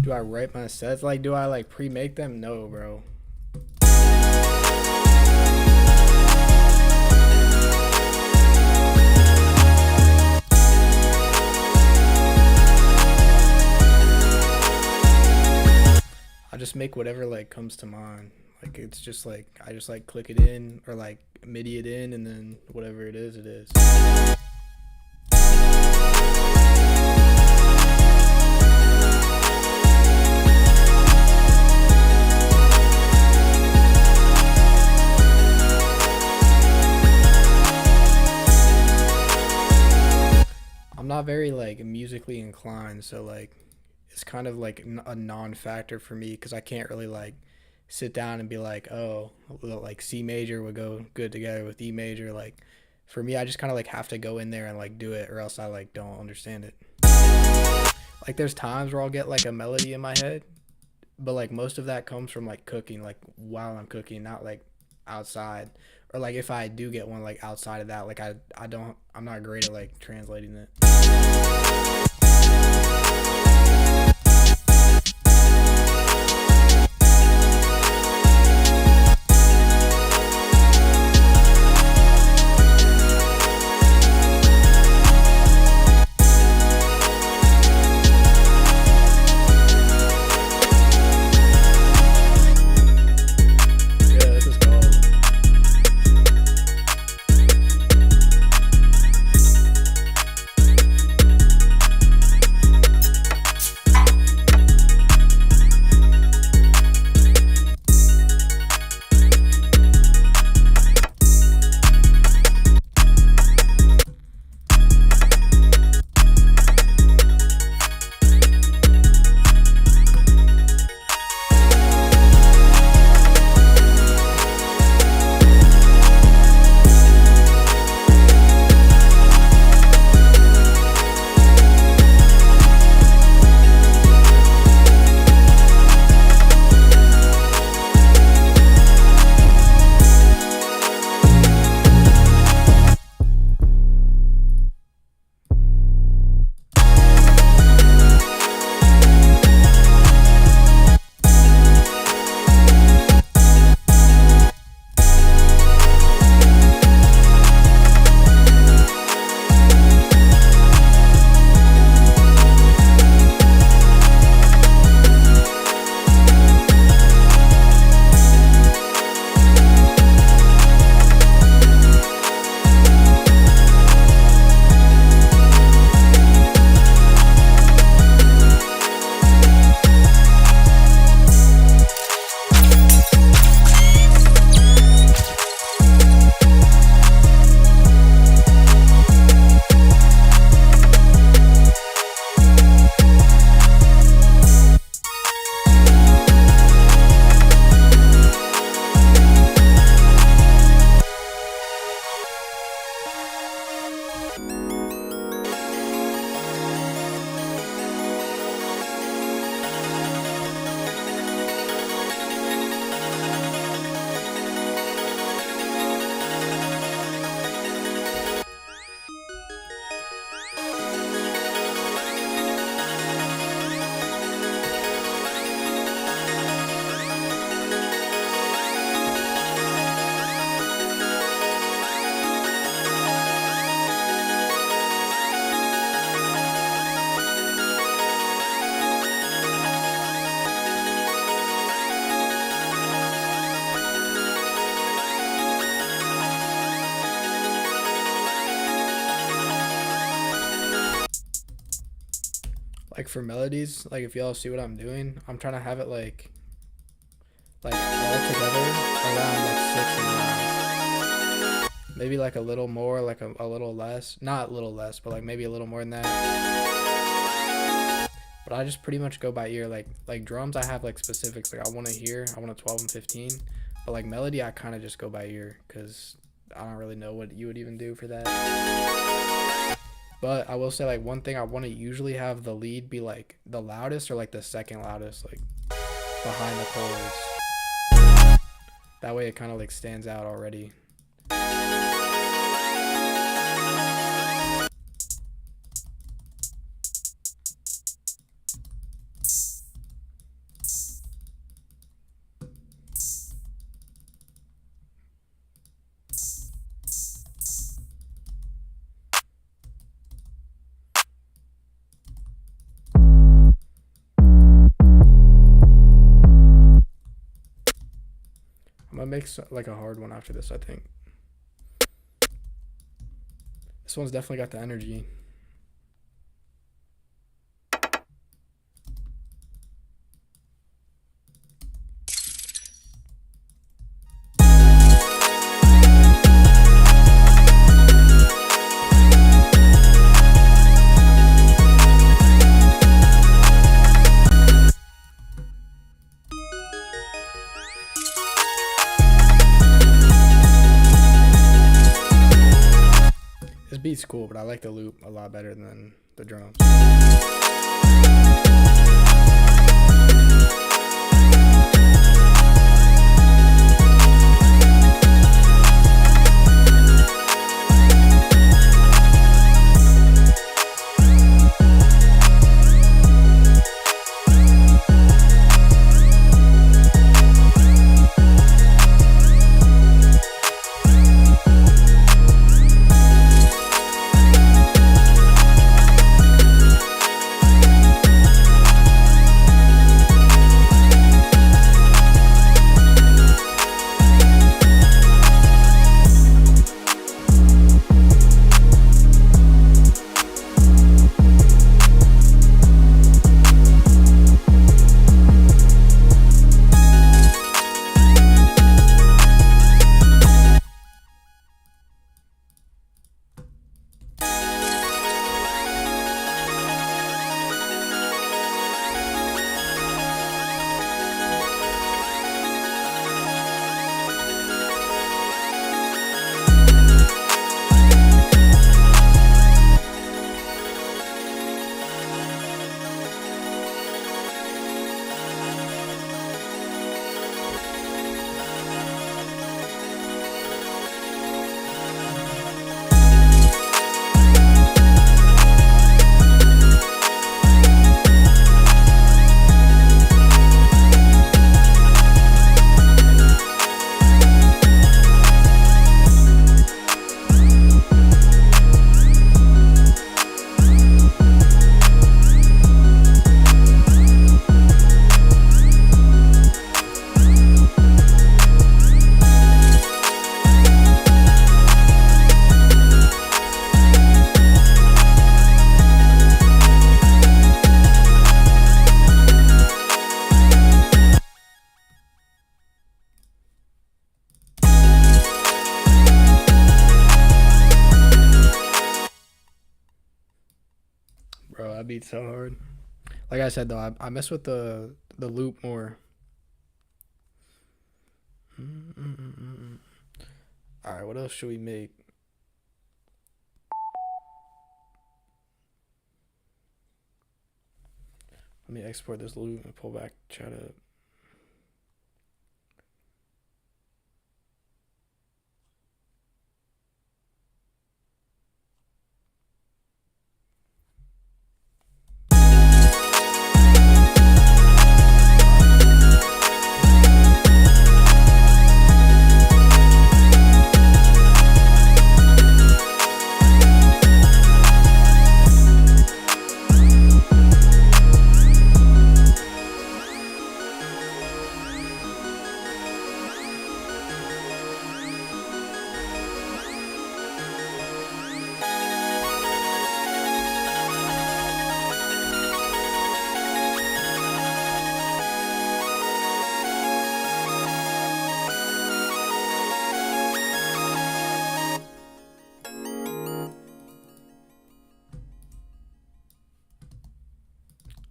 Do I write my sets? Like, do I like pre-make them? No, bro. I just make whatever like comes to mind. Like it's just like I just like click it in or like MIDI it in, and then whatever it is, it is. I'm not very like musically inclined, so like it's kind of like a non-factor for me because I can't really like sit down and be like, oh, well, like C major would go good together with E major. Like for me, I just kind of like have to go in there and like do it, or else I like don't understand it. Like there's times where I'll get like a melody in my head, but like most of that comes from like cooking, like while I'm cooking, not like outside. Or like if I do get one like outside of that, like I'm not great at like translating it. Like for melodies, like if y'all see what I'm doing, I'm trying to have it like all together around like 6 and 9. Maybe like a little more, like a little less. Not a little less, but like maybe a little more than that. But I just pretty much go by ear. Like drums, I have like specifics. Like I want to hear, I want a 12 and 15. But like melody, I kind of just go by ear because I don't really know what you would even do for that. But I will say, like, one thing I want to usually have the lead be like the loudest or like the second loudest, like behind the chorus. That way it kind of like stands out already. I'm gonna make like a hard one after this, I think. This one's definitely got the energy. This beat's cool, but I like the loop a lot better than the drums. Bro, that beat's so hard. Like I said though, I mess with the loop more. All right, what else should we make? Let me export this loop and pull back chat up.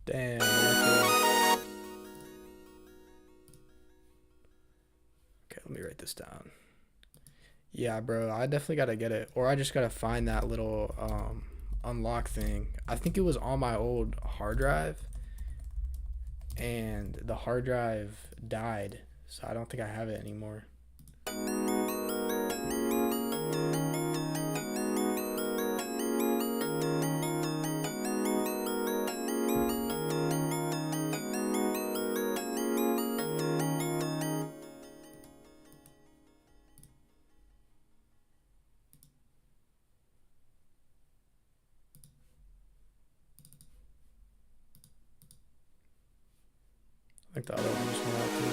Damn. Okay, let me write this down. Yeah, bro, I definitely gotta get it. Or I just gotta find that little unlock thing. I think it was on my old hard drive, and the hard drive died, so I don't think I have it anymore. I think the other one just went out too.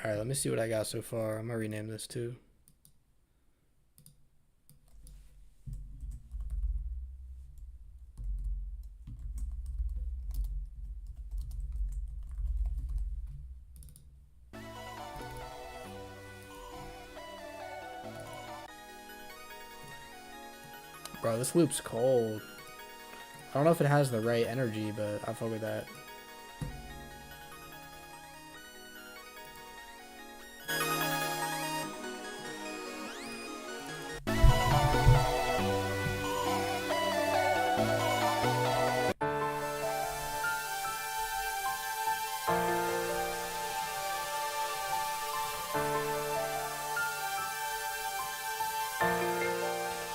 Alright, let me see what I got so far. I'm gonna rename this too. Bro, this loop's cold. I don't know if it has the right energy, but I fuck with that.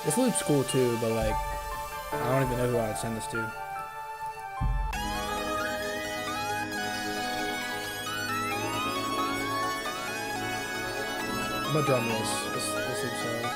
This loop's cool too, but like, I don't even know who I'd send this to. I'm gonna drum this loop's hard.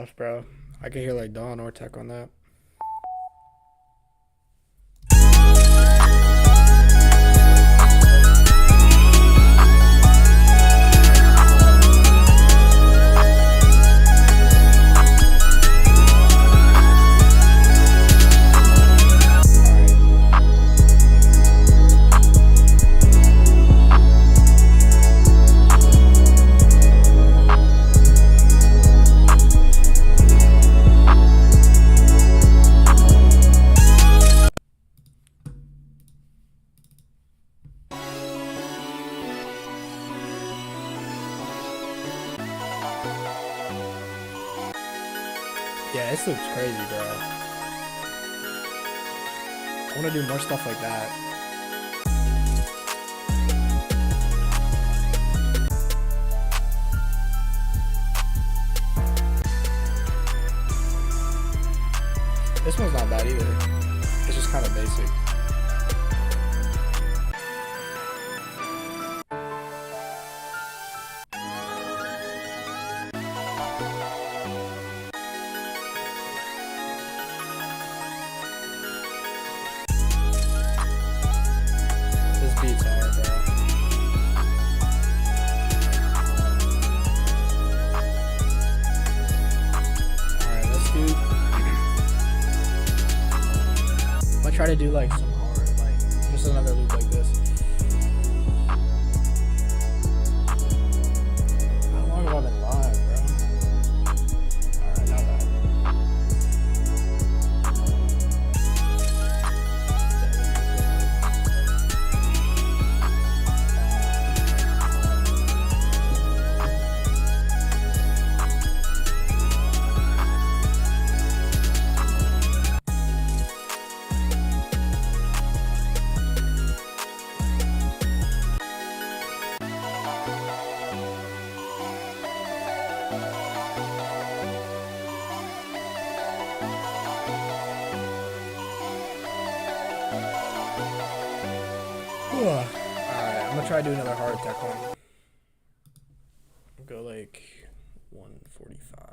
enough, bro. I can hear like Dawn or Tech on that. Yeah, this looks crazy, bro. I want to do more stuff like that. This one's not bad either. It's just kind of basic. This beat's hard, bro. Alright, let's do... I'm gonna try to do like some hard, like just another loop like this. How long have I been live, bro? Alright, not bad. Alright, I'm gonna try to do another hard tech one. Go like 145.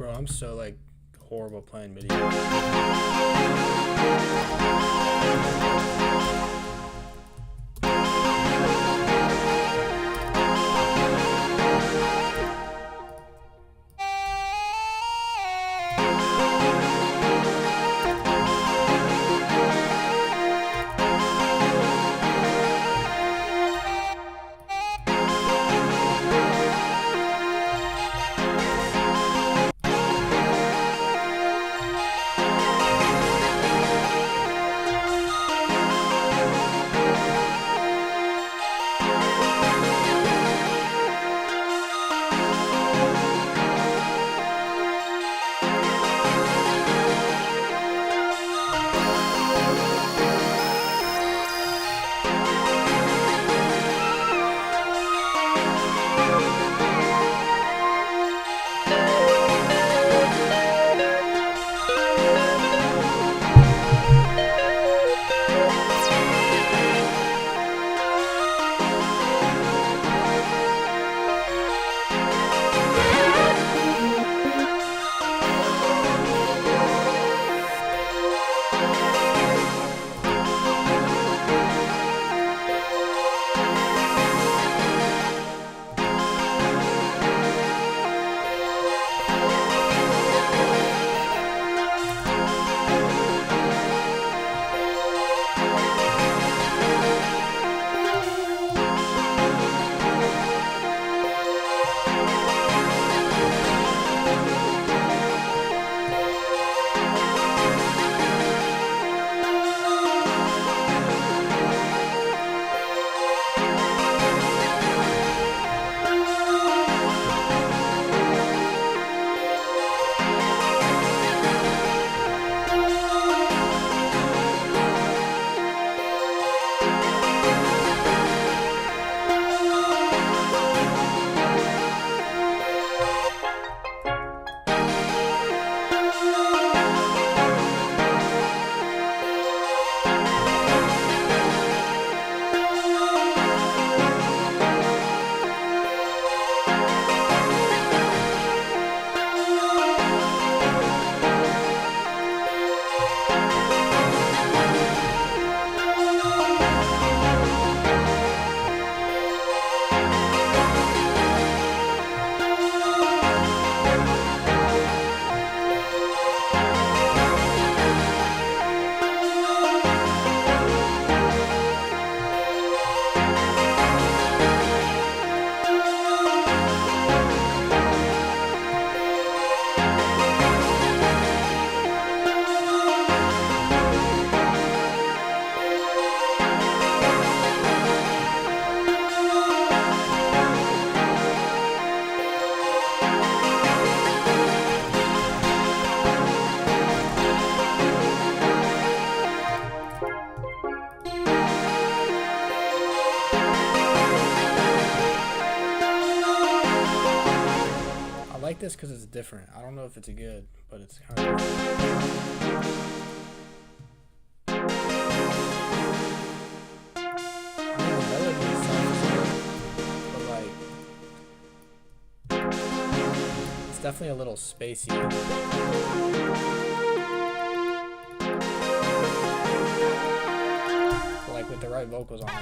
Bro, I'm so like horrible playing video. like this because it's different. I don't know if it's good, but it's kind of I mean, the melody sounds good, but like it's definitely a little spacey. But like with the right vocals on it.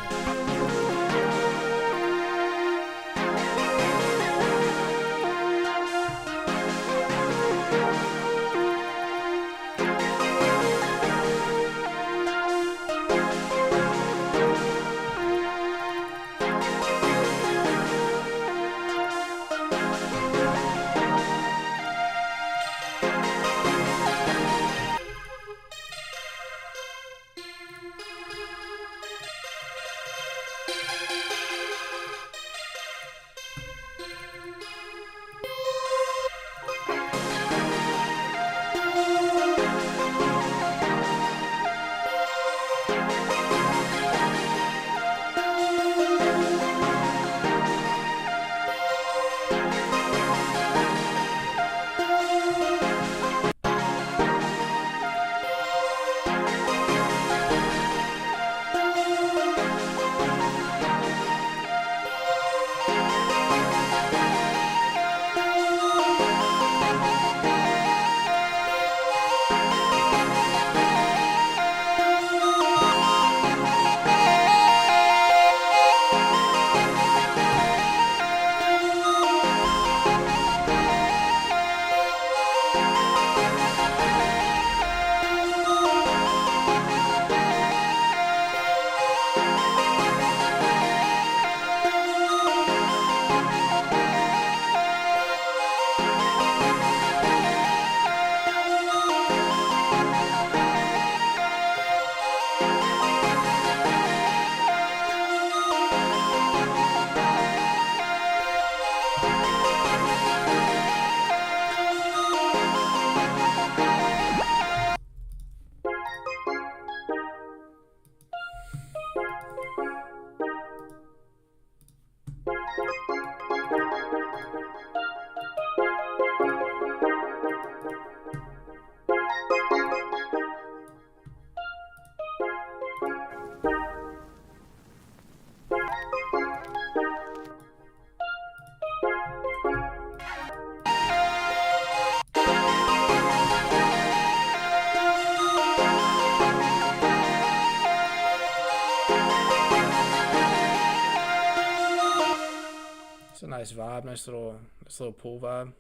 It's a nice vibe, nice little pool vibe.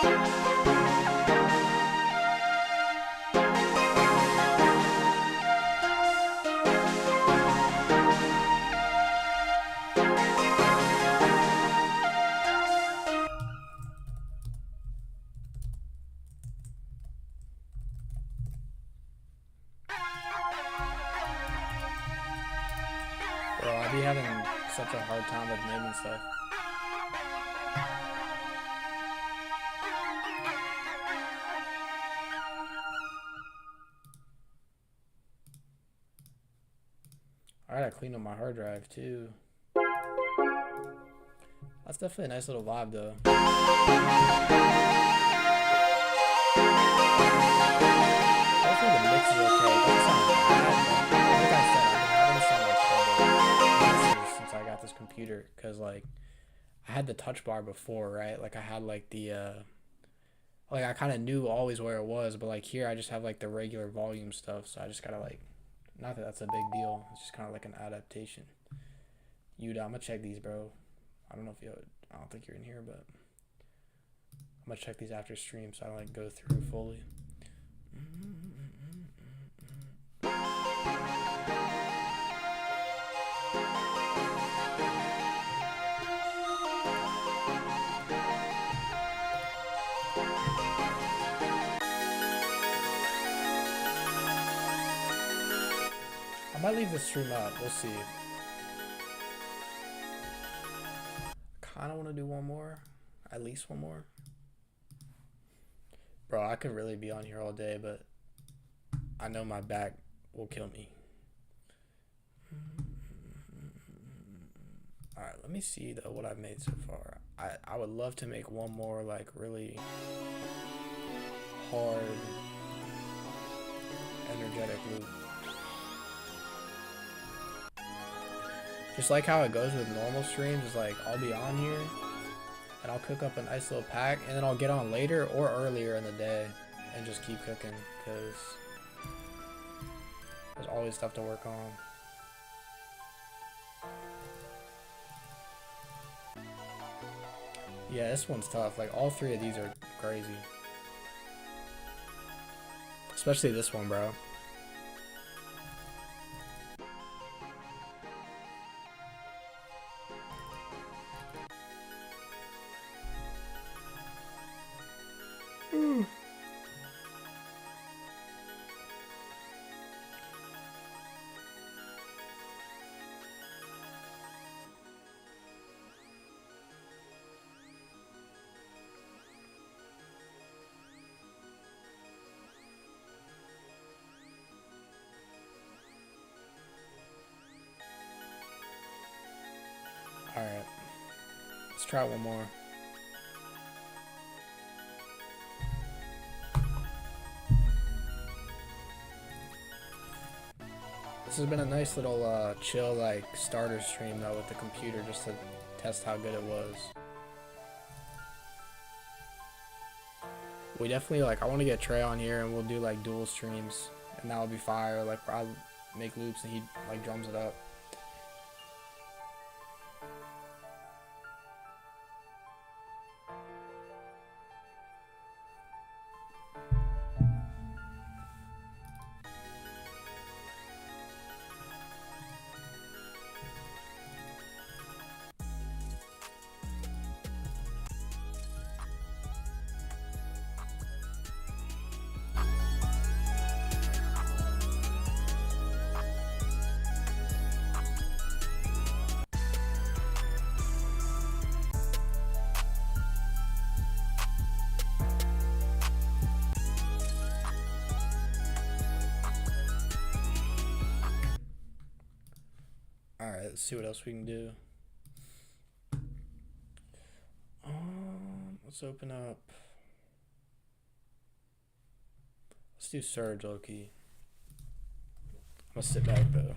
Bro, I be having such a hard time with naming stuff. Alright, I cleaned up my hard drive too. That's definitely a nice little vibe though. Hopefully the mix is okay. It doesn't sound bad, but like I said, I've been having some like trouble since I got this computer. Cause like I had the touch bar before, right? Like I had like the like I kinda knew always where it was, but like here I just have like the regular volume stuff, so I just gotta like, not that that's a big deal. It's just kind of like an adaptation. Yuda, I'm gonna check these, bro. I don't know if I don't think you're in here, but I'm gonna check these after stream so I don't like go through fully. I might leave the stream up. We'll see. Kind of want to do one more, at least one more. Bro, I could really be on here all day, but I know my back will kill me. Alright, let me see though what I've made so far. I would love to make one more like really hard, energetic loop. Just like how it goes with normal streams, is like I'll be on here and I'll cook up a nice little pack and then I'll get on later or earlier in the day and just keep cooking because there's always stuff to work on. Yeah, this one's tough. Like all three of these are crazy. Especially this one, bro. Alright, let's try one more. This has been a nice little chill like starter stream though with the computer just to test how good it was. We definitely like, I want to get Tjay on here and we'll do like dual streams and that'll be fire. Like I'll make loops and he like drums it up. Alright, let's see what else we can do. Let's open up. Let's do Surge low-key. I'm gonna sit back though.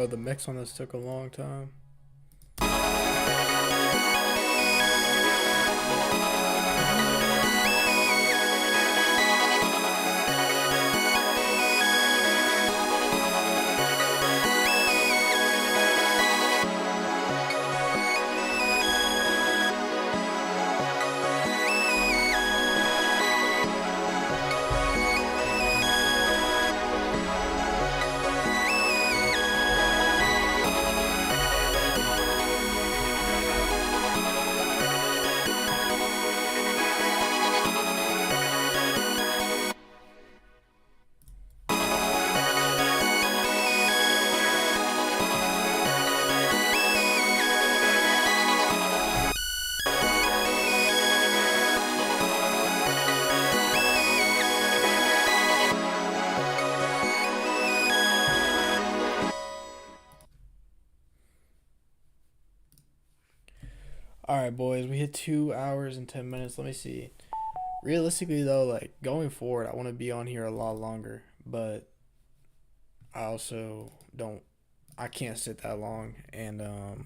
bro. The mix on this took a long time. All right, boys, we hit 2 hours and 10 minutes. Let me see. Realistically, though, like going forward, I want to be on here a lot longer, but I also don't. I can't sit that long, and I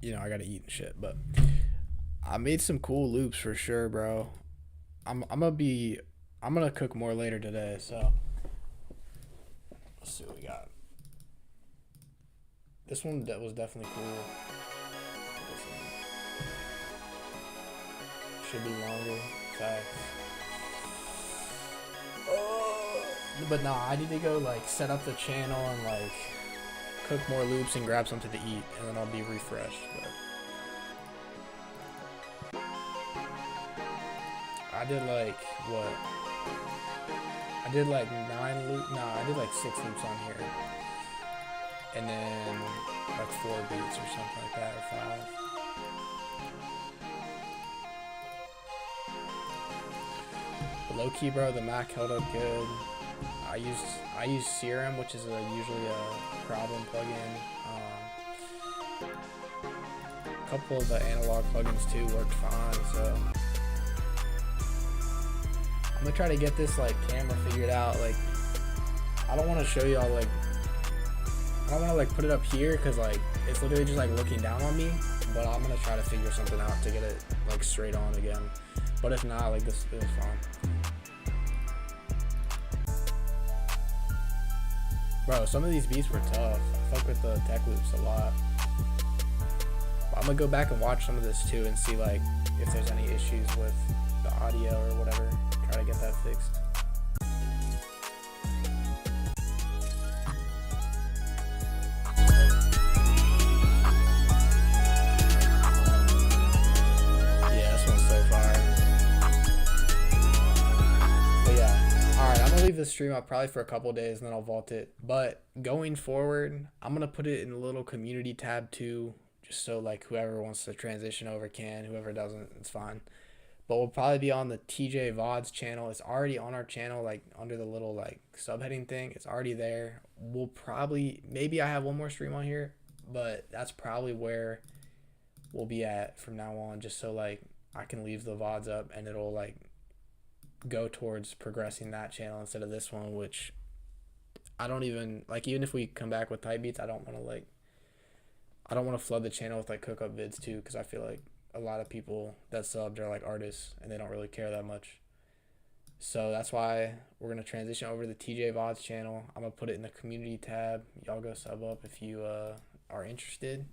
gotta eat and shit. But I made some cool loops for sure, bro. I'm gonna cook more later today, so let's see what we got. This one that was definitely cool. Should be longer. Facts. But nah, I need to go like set up the channel and like cook more loops and grab something to eat, and then I'll be refreshed. But I did like what? I did like 9 loops. Nah, I did like 6 loops on here, and then like 4 beats or something like that, or 5. Low key, bro, the Mac held up good. I use Serum, which is usually a problem plugin. A couple of the analog plugins too worked fine. So I'm gonna try to get this like camera figured out. Like I don't want to show y'all like I don't want to like put it up here because like it's literally just like looking down on me. But I'm gonna try to figure something out to get it like straight on again. But if not, like this is fine. Bro, some of these beats were tough. I fuck with the tech loops a lot. But I'm gonna go back and watch some of this too and see like if there's any issues with the audio or whatever. Try to get that fixed. Yeah, this one's so fire. But yeah, alright, I'm gonna leave this stream up probably for a couple days and then I'll vault it. But going forward, I'm gonna put it in a little community tab too, just so like whoever wants to transition over can, whoever doesn't, it's fine. But we'll probably be on the Tjay VODs channel. It's already on our channel, like under the little like subheading thing. It's already there. We'll probably, maybe I have one more stream on here, but that's probably where we'll be at from now on, just so like I can leave the VODs up and it'll like go towards progressing that channel instead of this one, which I don't even like. Even if we come back with type beats, I don't want to flood the channel with like Cookup vids too, because I feel like a lot of people that subbed are like artists and they don't really care that much. So that's why we're gonna transition over to the Tjay VODs channel. I'm gonna put it in the community tab. Y'all go sub up if you are interested.